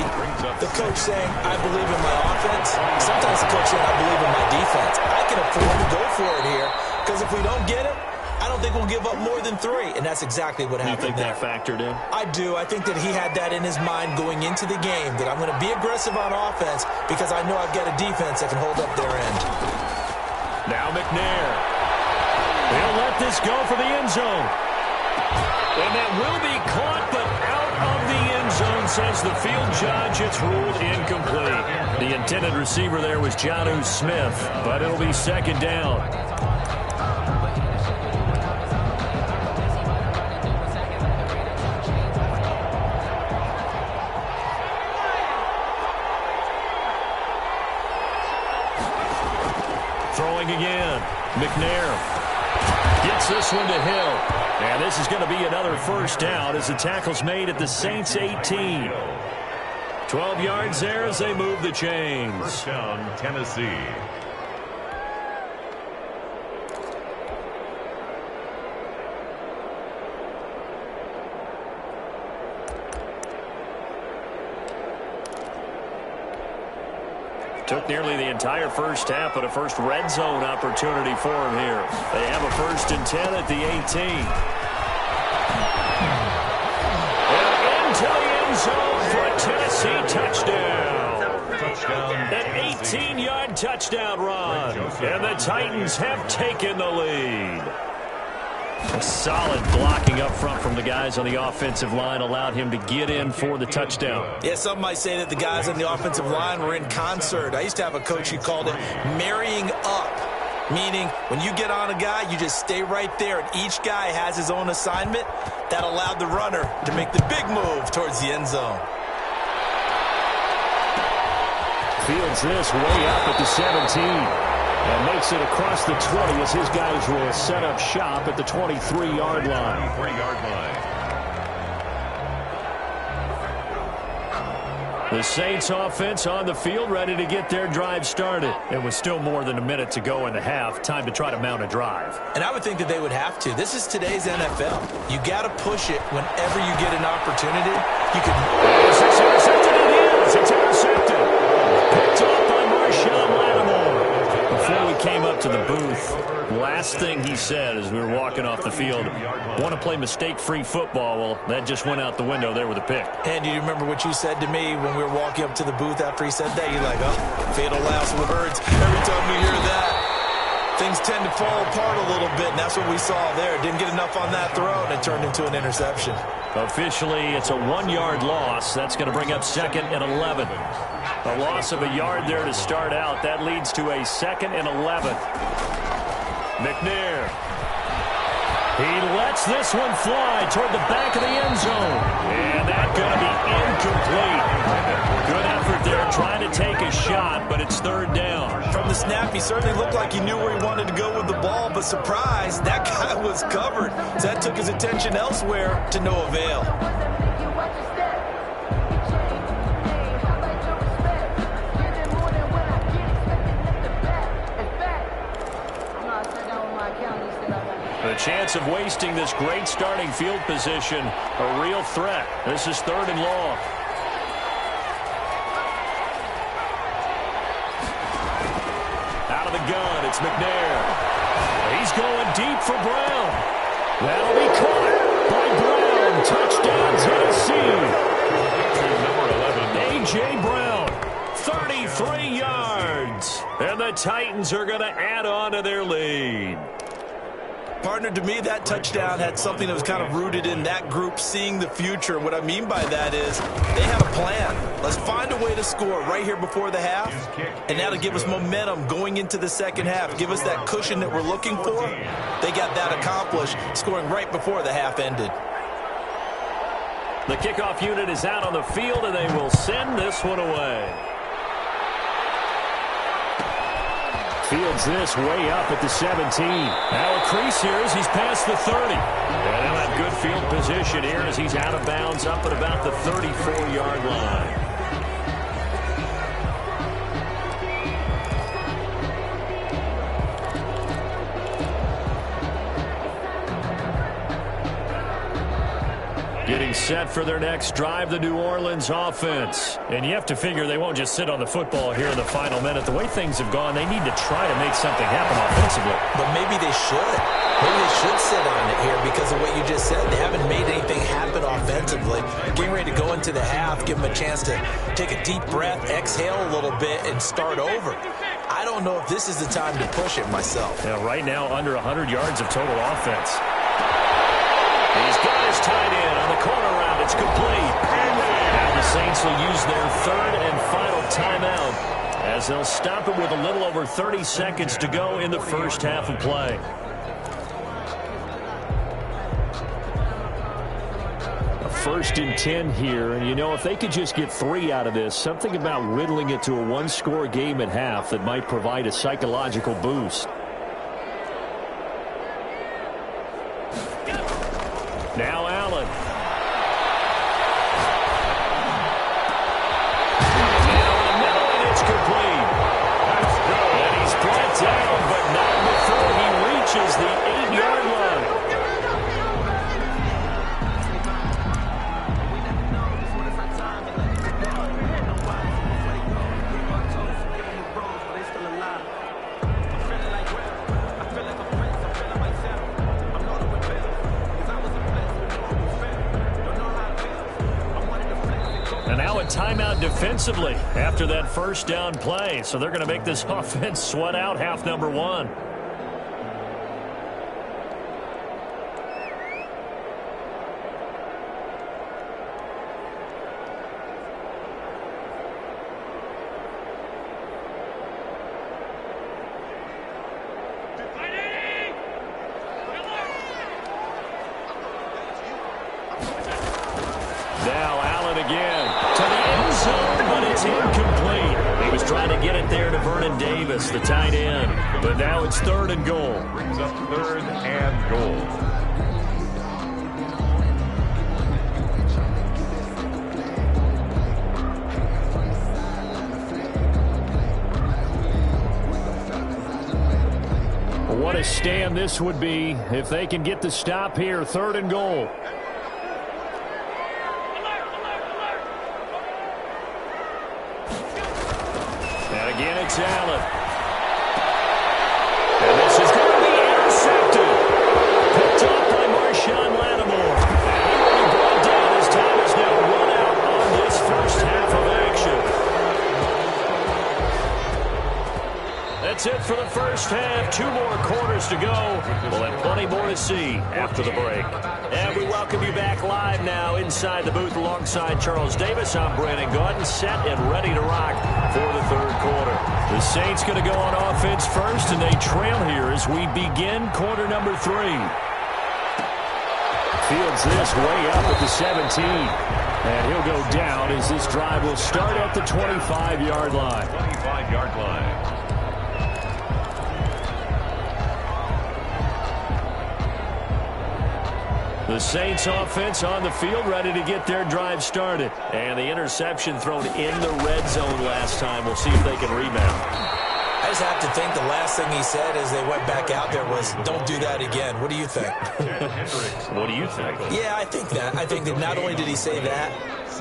P: the coach saying, I believe in my offense. Sometimes the coach saying, I believe in my defense. I can afford to go for it here, because if we don't get it, I don't think we'll give up more than 3, and that's exactly what happened.
O: You think that factored in?
P: I do. I think that he had that in his mind going into the game, that I'm going to be aggressive on offense because I know I've got a defense that can hold up their end.
O: Now McNair. He'll let this go for the end zone. And that will be caught, but out of the end zone, says the field judge. It's ruled incomplete. The intended receiver there was Jonnu Smith, but it'll be 2nd down. Throwing again. McNair gets this one to Hill. And this is going to be another first down as the tackle's made at the Saints 18. 12 yards there as they move the chains.
N: First down, Tennessee.
O: Took nearly the entire first half, but a first red zone opportunity for him here. They have a 1st and 10 at the 18. And into the end zone for a Tennessee touchdown. An 18-yard touchdown run. And the Titans have taken the lead. A solid blocking up front from the guys on the offensive line allowed him to get in for the touchdown.
P: Yeah, some might say that the guys on the offensive line were in concert. I used to have a coach who called it marrying up, meaning when you get on a guy, you just stay right there, and each guy has his own assignment. That allowed the runner to make the big move towards the end zone.
O: Fields this way up at the 17. And makes it across the 20 as his guys will set up shop at the 23-yard line.
N: 23-yard line.
O: The Saints offense on the field ready to get their drive started. It was still more than a minute to go in the half. Time to try to mount a drive.
P: And I would think that they would have to. This is today's NFL. You got to push it whenever you get an opportunity. You can.
O: It's intercepted. It is. It's intercepted. Picked off by Marshawn Lattimore. Before we came up to the booth, last thing he said as we were walking off the field, want to play mistake-free football. Well, that just went out the window there with a pick.
P: And do you remember what you said to me when we were walking up to the booth after he said that? You're like, oh, fatal last words. Every time we hear that, things tend to fall apart a little bit, and that's what we saw there. Didn't get enough on that throw, and it turned into an interception.
O: Officially, it's a 1-yard loss. That's going to bring up 2nd and 11. A loss of a yard there to start out. That leads to a 2nd and 11. McNair. He lets this one fly toward the back of the end zone. And that's going to be incomplete. Good effort there trying to take a shot, but it's 3rd down.
P: From the snap, he certainly looked like he knew where he wanted to go with the ball, but surprise, that guy was covered. So that took his attention elsewhere to no avail.
O: The chance of wasting this great starting field position, a real threat. This is 3rd and long. Out of the gun, it's McNair. He's going deep for Brown. That'll be caught by Brown. Touchdown, Tennessee. A.J. Brown, 33 yards. And the Titans are going to add on to their lead.
P: Partner, to me, that touchdown had something that was kind of rooted in that group seeing the future. What I mean by that is they had a plan. Let's find a way to score right here before the half, and that'll give us momentum going into the second half, give us that cushion that we're looking for. They got that accomplished, scoring right before the half ended.
O: The kickoff unit is out on the field, and they will send this one away. Fields this way up at the 17. Now a crease here as he's past the 30. And he'll have good field position here as he's out of bounds up at about the 34-yard line. Getting set for their next drive, the New Orleans offense. And you have to figure they won't just sit on the football here in the final minute. The way things have gone, they need to try to make something happen offensively.
P: But maybe they should. Maybe they should sit on it here because of what you just said. They haven't made anything happen offensively. Getting ready to go into the half, give them a chance to take a deep breath, exhale a little bit, and start over. I don't know if this is the time to push it myself.
O: Yeah, right now, under 100 yards of total offense. He's got his tight end on the corner route. It's complete. Now the Saints will use their 3rd and final timeout as they'll stop it with a little over 30 seconds to go in the first half of play. A 1st and 10 here. And, you know, if they could just get 3 out of this, something about whittling it to a one-score game at half that might provide a psychological boost. Now Allen. Now in the middle, and it's complete. And he's brought down, but not before he reaches the 8-yard line. And now a timeout defensively after that first down play. So they're going to make this offense sweat out half number 1. Now Allen again to the end zone, but it's incomplete. He was trying to get it there to Vernon Davis, the tight end. But now it's 3rd and goal.
N: Brings up 3rd and goal.
O: What a stand this would be if they can get the stop here. 3rd and goal. And again, it's Allen. And this is going to be intercepted. Picked up by Marshawn Lattimore. And he will be brought down as time is now run out on this first half of action. That's it for the first half. 2 more quarters to go. We'll have plenty more to see after the break. And we welcome you back live now inside the booth alongside Charles Davis. I'm Brandon Gordon, set and ready to rock for the 3rd quarter. The Saints going to go on offense first, and they trail here as we begin quarter number 3. Fields this way up at the 17. And he'll go down as this drive will start at the 25-yard line.
N: 25-yard line.
O: The Saints offense on the field, ready to get their drive started. And the interception thrown in the red zone last time. We'll see if they can rebound.
P: I just have to think the last thing he said as they went back out there was, don't do that again. What do you think?
O: What do you think?
P: Yeah, I think that. I think that not only did he say that,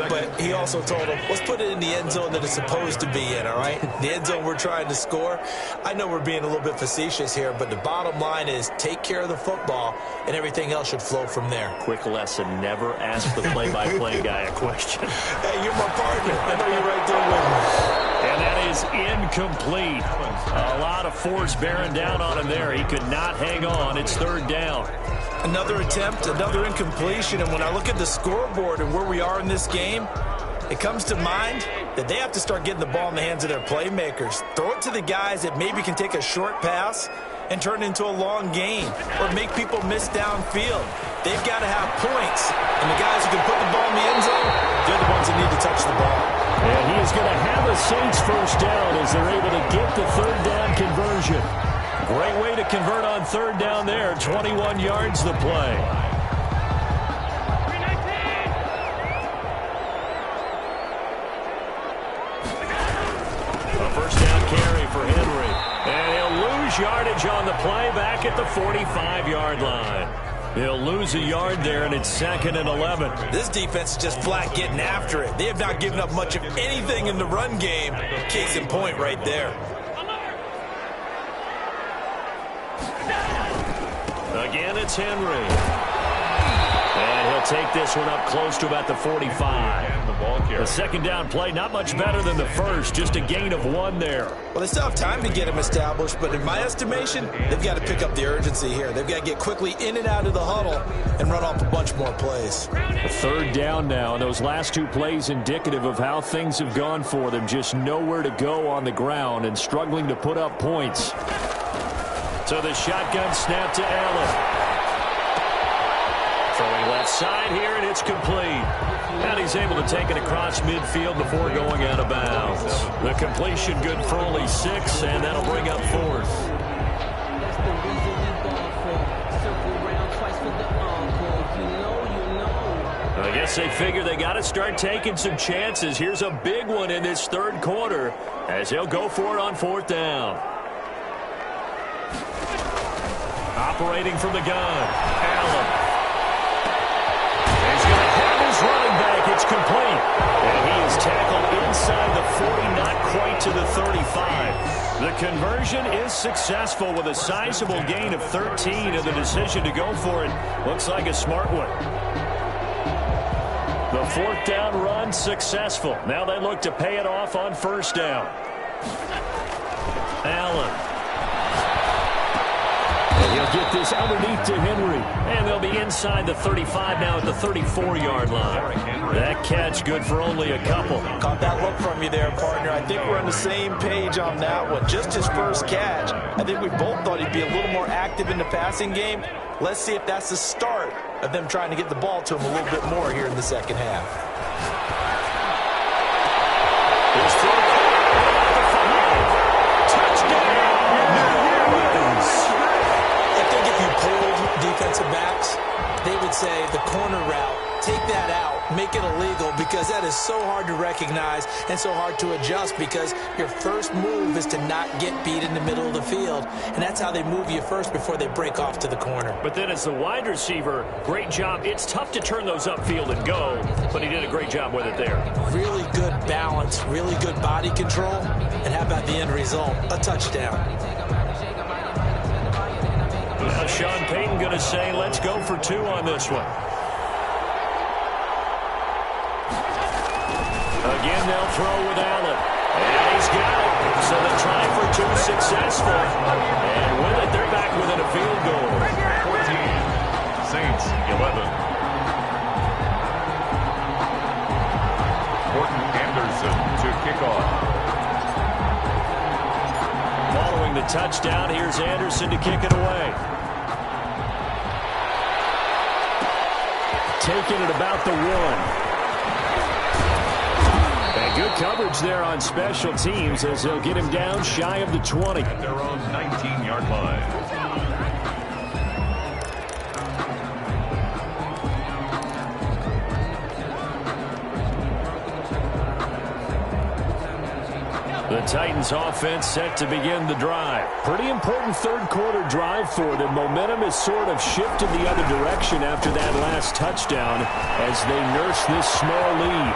P: but he also told him, let's put it in the end zone that it's supposed to be in, all right? The end zone we're trying to score. I know we're being a little bit facetious here, but the bottom line is take care of the football, and everything else should flow from there.
O: Quick lesson, never ask the play-by-play guy a question.
P: Hey, you're my partner. I know you're right there with me.
O: And that is incomplete. A lot of force bearing down on him there. He could not hang on. It's 3rd down.
P: Another attempt, another incompletion. And when I look at the scoreboard and where we are in this game, it comes to mind that they have to start getting the ball in the hands of their playmakers. Throw it to the guys that maybe can take a short pass and turn it into a long gain or make people miss downfield. They've got to have points. And the guys who can put the ball in the end zone, they're the ones that need to touch the ball.
O: And he is going to have a Saints first down as they're able to get the 3rd down conversion. Great way to convert on 3rd down there. 21 yards the play. A first down carry for Henry. And he'll lose yardage on the play back at the 45-yard line. He'll lose a yard there, and it's 2nd and 11.
P: This defense is just flat getting after it. They have not given up much of anything in the run game. Case in point right there.
O: Again, it's Henry. And he'll take this one up close to about the 45. The 2nd down play, not much better than the first, just a gain of 1 there.
P: Well, they still have time to get him established, but in my estimation, they've got to pick up the urgency here. They've got to get quickly in and out of the huddle and run off a bunch more plays.
O: 3rd down now, and those last 2 plays indicative of how things have gone for them. Just nowhere to go on the ground and struggling to put up points. So the shotgun snap to Allen. Throwing left outside here, and it's complete. And he's able to take it across midfield before going out of bounds. The completion good for only 6, and that'll bring up 4th. I guess they figure they got to start taking some chances. Here's a big one in this third quarter as they'll go for it on 4th down. Operating from the gun, Allen. He's going to have his running back. It's complete. And he is tackled inside the 40, not quite to the 35. The conversion is successful with a sizable gain of 13, and the decision to go for it looks like a smart one. The 4th down run successful. Now they look to pay it off on 1st down. Allen. And he'll get this underneath to Henry. And they'll be inside the 35 now at the 34-yard line. That catch good for only a couple.
P: Caught that look from you there, partner. I think we're on the same page on that one. Just his first catch. I think we both thought he'd be a little more active in the passing game. Let's see if that's the start of them trying to get the ball to him a little bit more here in the second half. I think if you polled defensive backs, they would say the corner route, take that out, make it illegal, because that is so hard to recognize and so hard to adjust, because your first move is to not get beat in the middle of the field, and that's how they move you first before they break off to the corner.
O: But then as the wide receiver, great job. It's tough to turn those upfield and go, but he did a great job with it there.
P: Really good balance, really good body control, and how about the end result? A touchdown.
O: Now Sean Payton going to say, let's go for 2 on this one. Again, they'll throw with Allen. And he's got it. So they try for 2 successful. And with it, they're back within a field goal.
N: 14, Saints 11. Morton Anderson to kick off.
O: Following the touchdown, here's Anderson to kick it away. Taking it about the 1. Good coverage there on special teams as they'll get him down shy of the 20.
N: At their own 19-yard line.
O: The Titans offense set to begin the drive. Pretty important third quarter drive for them. Momentum has sort of shifted the other direction after that last touchdown as they nurse this small lead.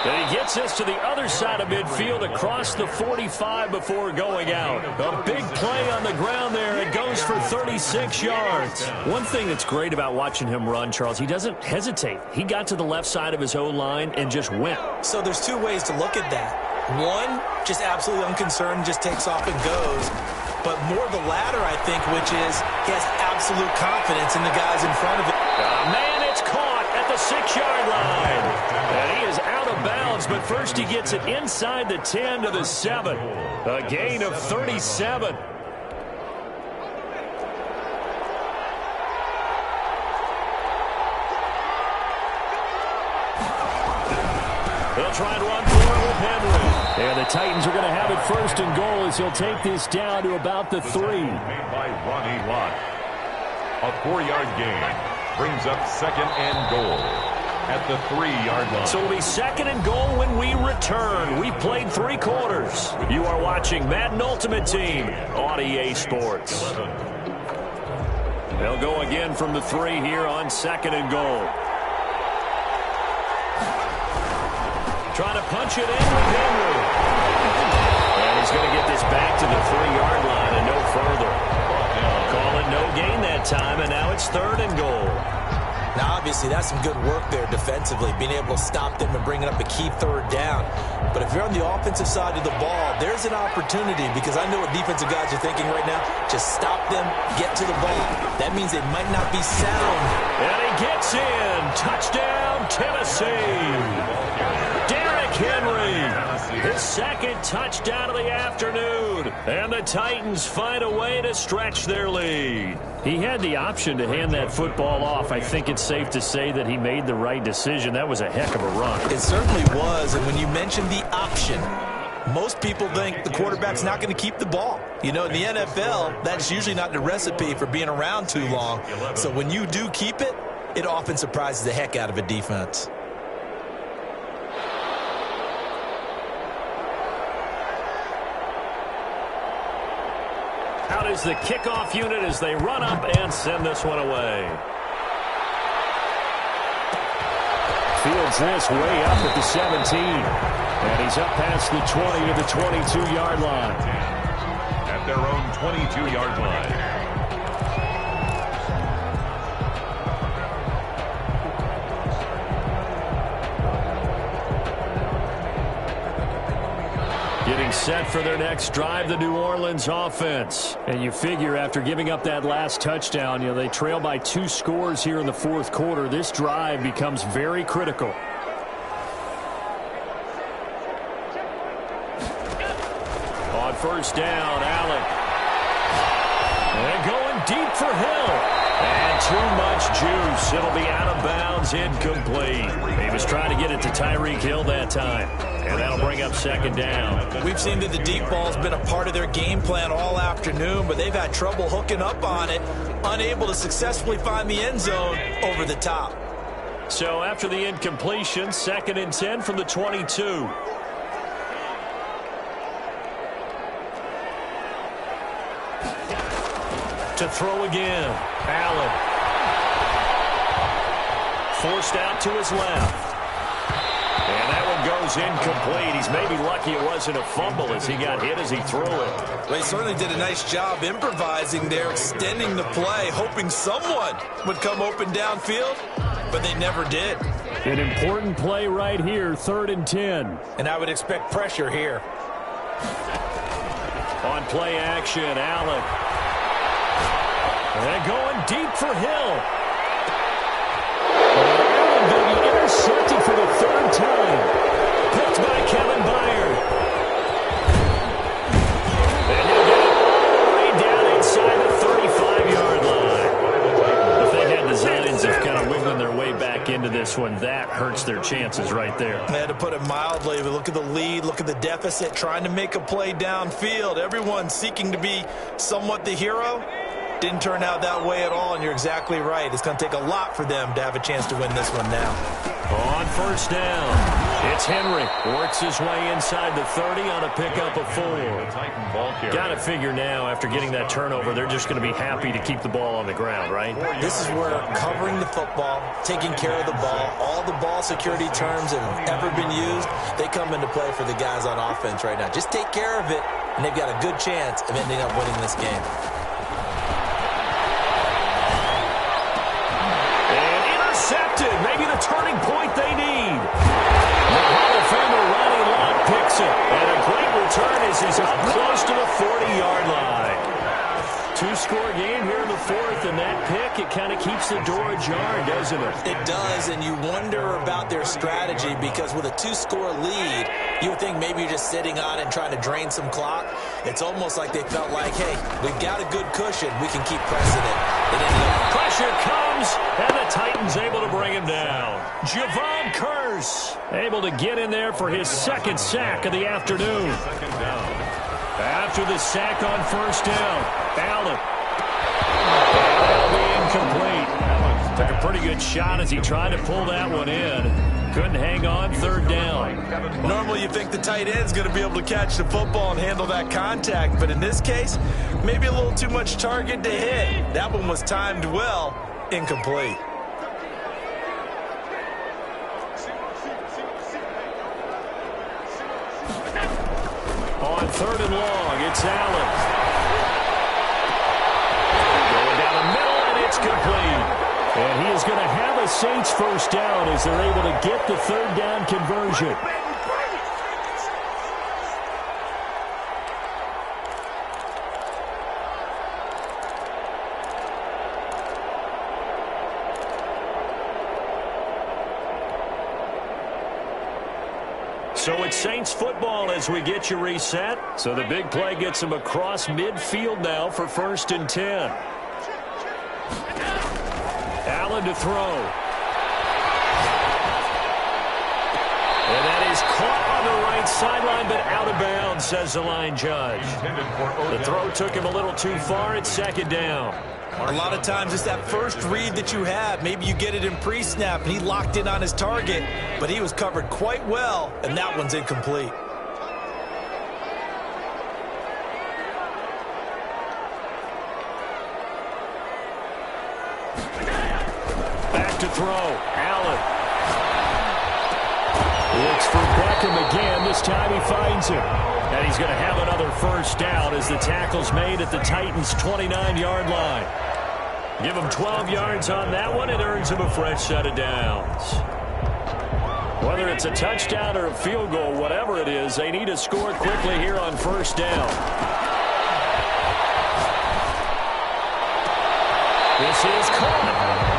O: And he gets us to the other side of midfield across the 45 before going out. A big play on the ground there. It goes for 36 yards.
Q: One thing that's great about watching him run, Charles, he doesn't hesitate. He got to the left side of his O-line and just went.
P: So there's 2 ways to look at that. One, just absolutely unconcerned, just takes off and goes. But more the latter, I think, which is he has absolute confidence in the guys in front of him.
O: Man, it's caught at the 6-yard line. And he is out of bounds, but first he gets it inside the 10 to the 7. A gain of 37. They'll try and run for it with Henry.
Q: And the Titans are going to have it 1st and goal as he'll take this down to about the 3.
N: Made by Ronnie Lott. A 4-yard gain brings up 2nd and goal at the 3-yard line.
O: So it'll be 2nd and goal when we return. We've played 3 quarters. You are watching Madden Ultimate Team on EA Sports. They'll go again from the 3 here on 2nd and goal. Trying to punch it in with Henry. And he's going to get this back to the 3-yard line and no further. Call it no gain that time, and now it's 3rd and goal.
P: Now, obviously, that's some good work there defensively, being able to stop them and bringing up a key 3rd down. But if you're on the offensive side of the ball, there's an opportunity, because I know what defensive guys are thinking right now. Just stop them, get to the ball. That means they might not be sound.
O: And he gets in. Touchdown, Tennessee. Henry His second touchdown of the afternoon. And the Titans find a way to stretch their lead. He had the option to hand that football off. I think it's safe to say that he made the right decision. That was a heck of a run.
P: It certainly was. And when you mentioned the option, most people think the quarterback's not going to keep the ball. You know, in the NFL, that's usually not the recipe for being around too long. So when you do keep it, it often surprises the heck out of a defense.
O: Out is the kickoff unit as they run up and send this one away. Fields this way up at the 17. And he's up past the 20 to the 22-yard line.
N: At their own 22-yard line.
O: Getting set for their next drive, the New Orleans offense. And you figure after giving up that last touchdown, you know, they trail by 2 scores here in the fourth quarter. This drive becomes very critical. On first down, Allen. And going deep for Hill. And too much juice. It'll be out of bounds, incomplete. He was trying to get it to Tyreek Hill that time. And that'll bring up second down.
P: We've seen that the deep ball's been a part of their game plan all afternoon, but they've had trouble hooking up on it, unable to successfully find the end zone over the top.
O: So after the incompletion, 2nd and 10 from the 22. To throw again, Allen. Forced out to his left. And that one goes incomplete. He's maybe lucky it wasn't a fumble as he got hit as he threw it.
P: Well, he certainly did a nice job improvising there, extending the play, hoping someone would come open downfield, but they never did.
O: An important play right here, 3rd and 10.
P: And I would expect pressure here.
O: On play action, Allen. And going deep for Hill. And Allen will be intercepted for the 3rd time. Picked by Kevin Byard. And he'll get it all the way down inside the 35-yard line. If they had designs of kind of wiggling their way back into this one, that hurts their chances right there.
P: They had to put it mildly, but look at the lead, look at the deficit, trying to make a play downfield. Everyone seeking to be somewhat the hero. Didn't turn out that way at all, and you're exactly right. It's going to take a lot for them to have a chance to win this one now.
O: On first down, it's Henry. Works his way inside the 30 on a pickup of 4. Got to figure now, after getting that turnover, they're just going to be happy to keep the ball on the ground, right?
P: This is where covering the football, taking care of the ball, all the ball security terms that have ever been used, they come into play for the guys on offense right now. Just take care of it, and they've got a good chance of ending up winning this game.
O: Maybe the turning point they need. The Hall of Famer Ronnie Lott picks it. And a great return as he's up close to the 40-yard line. 2-score game here in the 4th, and that pick, it kind of keeps the door ajar, doesn't it?
P: It does, and you wonder about their strategy because with a 2-score lead, you would think maybe you're just sitting on it and trying to drain some clock. It's almost like they felt like, hey, we've got a good cushion. We can keep pressing it.
O: Pressure comes, and the Titans able to bring him down. Javon Curse able to get in there for his 2nd sack of the afternoon. After the sack on first down, Allen. That'll be incomplete. Took a pretty good shot as he tried to pull that one in. Couldn't hang on, 3rd down.
P: Normally you think the tight end's going to be able to catch the football and handle that contact, but in this case, maybe a little too much target to hit. That one was timed well, incomplete.
O: On 3rd and long, it's Allen. Going down the middle, and it's complete. And he is going to have a Saints first down as they're able to get the 3rd down conversion.
Q: So it's Saints football as we get you reset. So the big play gets them across midfield now for 1st and 10. Allen to throw. And that is caught on the right sideline, but out of bounds, says the line judge. The throw took him a little too far. It's 2nd down.
P: A lot of times it's that first read that you have. Maybe you get it in pre-snap, and he locked in on his target, but he was covered quite well, and that one's incomplete.
Q: Back to throw. Allen. Looks for Beckham again. This time he finds him. And he's going to have another 1st down as the tackle's made at the Titans' 29-yard line. Give him 12 yards on that one. It earns him a fresh set of downs. Whether it's a touchdown or a field goal, whatever it is, they need to score quickly here on 1st down. This is caught.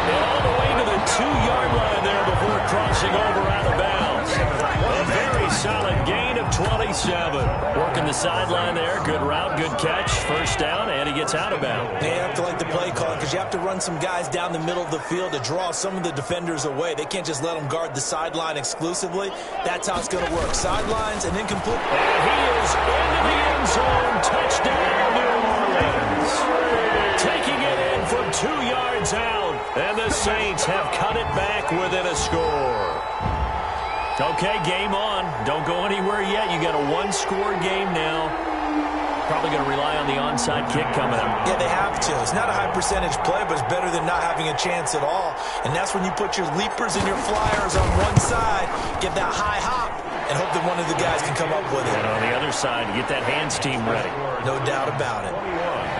Q: And all the way to the 2-yard line there before crossing over out of bounds. A very solid gain of 27. Working the sideline there. Good route, good catch. 1st down, and he gets out of bounds.
P: They have to like the play call because you have to run some guys down the middle of the field to draw some of the defenders away. They can't just let them guard the sideline exclusively. That's how it's going to work. Sidelines and incomplete.
Q: And he is into the end zone. Touchdown, New Orleans. Taking it in from 2 yards out. And the Saints have cut it back within a score. Okay, game on. Don't go anywhere yet. You got a 1-score game now. Probably going to rely on the onside kick coming up.
P: Yeah, they have to. It's not a high percentage play, but it's better than not having a chance at all. And that's when you put your leapers and your flyers on one side, get that high hop, and hope that one of the guys can come up with it.
Q: And on the other side, get that hands team ready.
P: No doubt about it.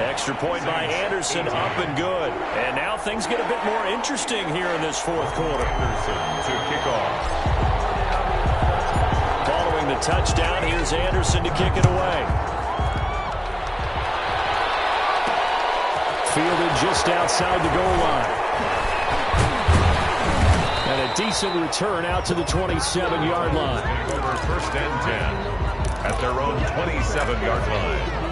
Q: Extra point by Anderson, up and good. And now things get a bit more interesting here in this 4th quarter.
N: Anderson to kick off.
Q: Following the touchdown, here's Anderson to kick it away. Fielded just outside the goal line. And a decent return out to the 27-yard line.
N: Over 1st and 10 at their own 27-yard line.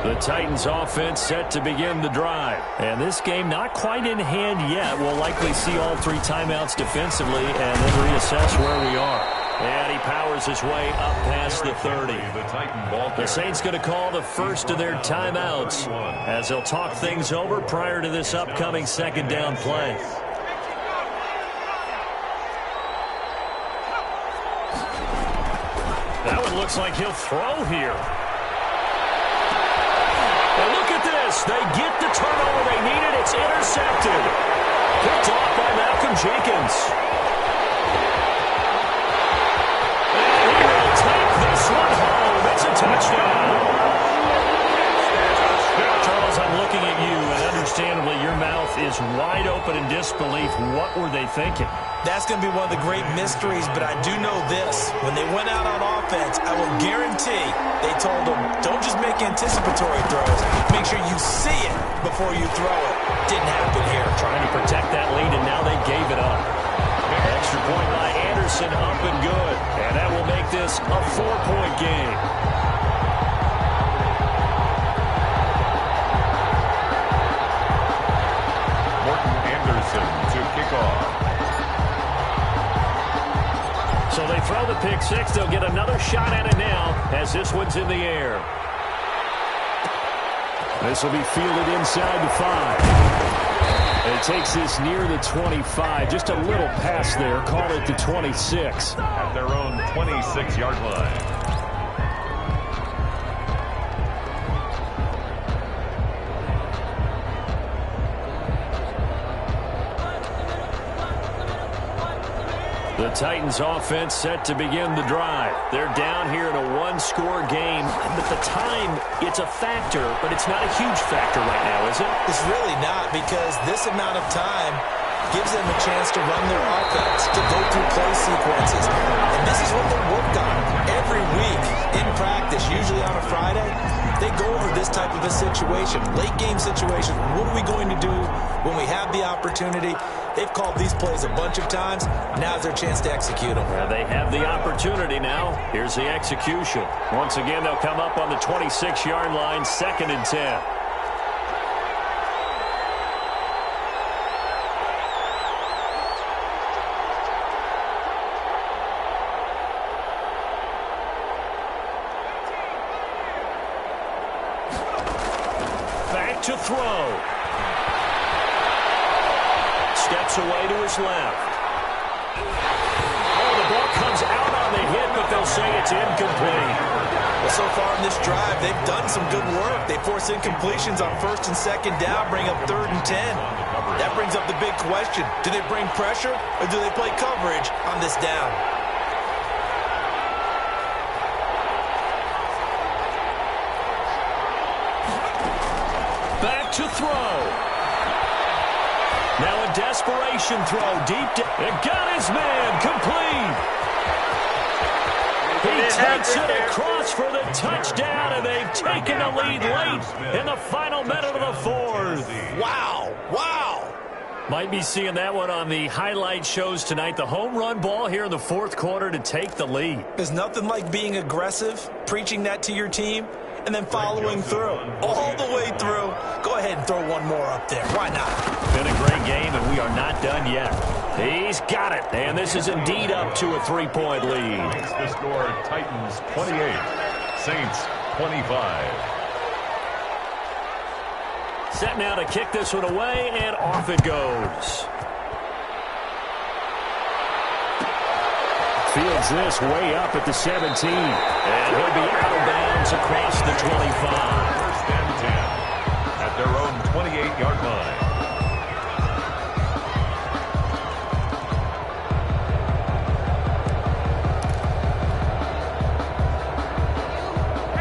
Q: The Titans offense set to begin the drive. And this game not quite in hand yet. We'll likely see all 3 timeouts defensively and then reassess where we are. And he powers his way up past the 30. The Saints going to call the first of their timeouts as they'll talk things over prior to this upcoming 2nd down play. That one looks like he'll throw here. And look at this. They get the turnover they needed. It's intercepted. Picked off by Malcolm Jenkins. And he will take this one home. It's a touchdown. Charles, I'm looking at you, and understandably your mouth is wide open in disbelief. What were they thinking?
P: That's going to be one of the great mysteries, but I do know this. When they went out on offense, I will guarantee they told them, don't just make anticipatory throws. Make sure you see it before you throw it. Didn't happen here.
Q: Trying to protect that lead, and now they gave it up. Extra point by Anderson, up and good. And that will make this a 4-point game.
N: Anderson to kick off.
Q: So they throw the pick 6. They'll get another shot at it now as this one's in the air. This will be fielded inside the 5. And it takes this near the 25. Just a little pass there. Call it the 26.
N: At their own 26-yard line.
Q: The Titans offense set to begin the drive. They're down here in a 1-score game. But the time, it's a factor, but it's not a huge factor right now, is it?
P: It's really not, because this amount of time gives them a chance to run their offense, to go through play sequences. And this is what they work on every week in practice, usually on a Friday. They go over this type of a situation, late game situation. What are we going to do when we have the opportunity? They've called these plays a bunch of times. Now's their chance to execute them.
Q: Well, they have the opportunity now. Here's the execution. Once again, they'll come up on the 26-yard line, 2nd and 10. To throw. Steps away to his left. Oh, the ball comes out on the hit, but they'll say it's incomplete.
P: Well, so far in this drive, they've done some good work. They force incompletions on 1st and 2nd down, bring up 3rd and 10. That brings up the big question. Do they bring pressure, or do they play coverage on this down?
Q: To throw. Now a desperation throw deep. It got his man complete. He takes it across for the touchdown, and they've taken the lead late in the final minute of the 4th.
P: Wow. Wow.
Q: Might be seeing that one on the highlight shows tonight. The home run ball here in the 4th quarter to take the lead.
P: There's nothing like being aggressive, preaching that to your team, and then following through, all the way through. Go ahead and throw one more up there. Why not?
Q: Been a great game, and we are not done yet. He's got it, and this is indeed up to a 3-point lead.
N: The score, Titans 28, Saints 25.
Q: Set now to kick this one away, and off it goes. Fields this way up at the 17. And he'll be out of bounds across the 25.
N: 1st and 10 at their own 28-yard line.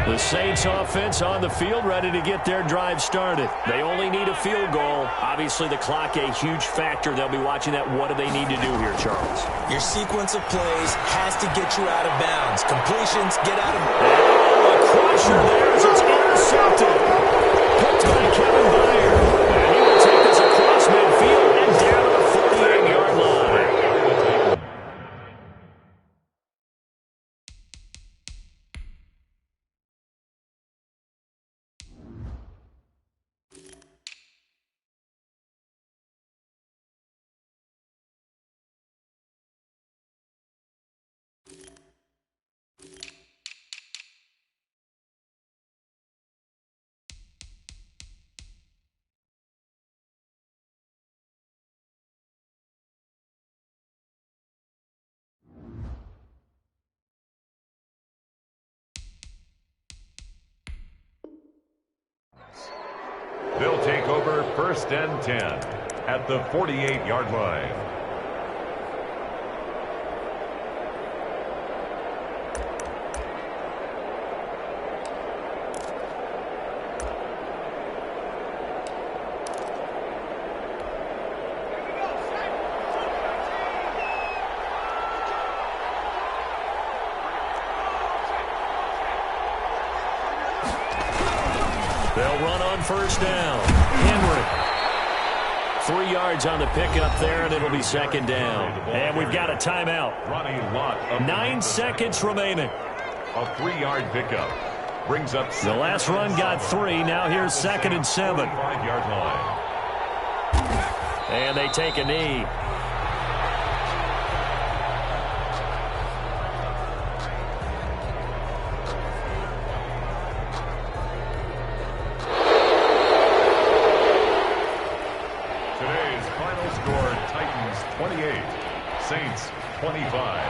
Q: The Saints offense on the field, ready to get their drive started. They only need a field goal. Obviously, the clock a huge factor. They'll be watching that. What do they need to do here, Charles?
P: Your sequence of plays has to get you out of bounds. Completions, get out of bounds.
Q: Oh, a crusher there as it's intercepted. Picked by Kevin Byard. And he will take this across midfield and down to the 48-yard line.
N: They'll take over 1st and 10 at the 48-yard line.
Q: They'll run on 1st down. Henry. 3 yards on the pickup there, and it'll be 2nd down. And we've got a timeout. 9 seconds remaining.
N: A 3-yard pickup brings up.
Q: The last run got 3. Now here's 2nd and 7.
N: 5-yard line.
Q: And they take a knee.
N: Saints 25.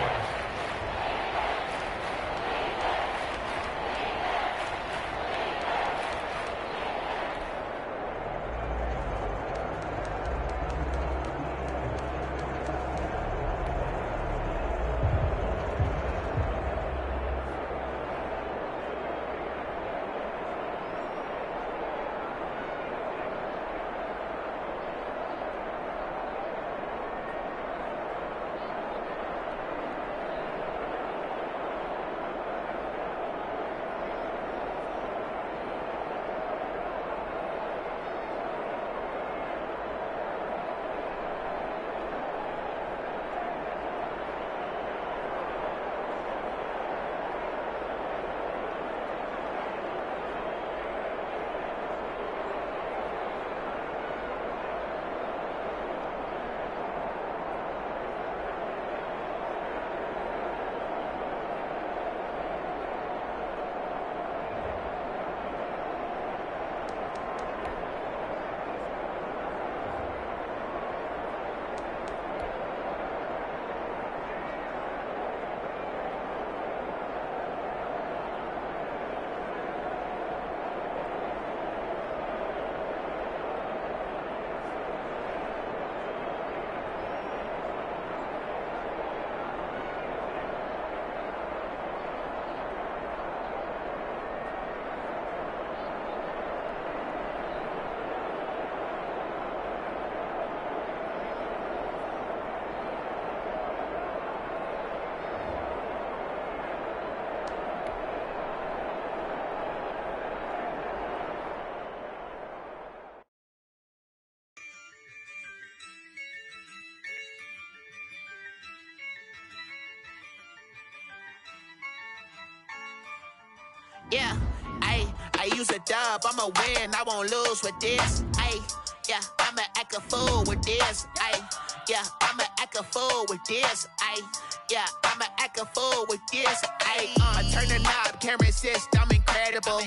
R: Yeah, ayy, I use a dub, I'ma win, I won't lose with this. Ayy, yeah, I'ma act a fool with this. Ayy, yeah, I'ma act a fool with this. Ayy, yeah, I'ma act a fool with this. Ayy, turn the knob, camera assist, I'm incredible.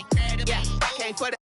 R: Yeah, came for the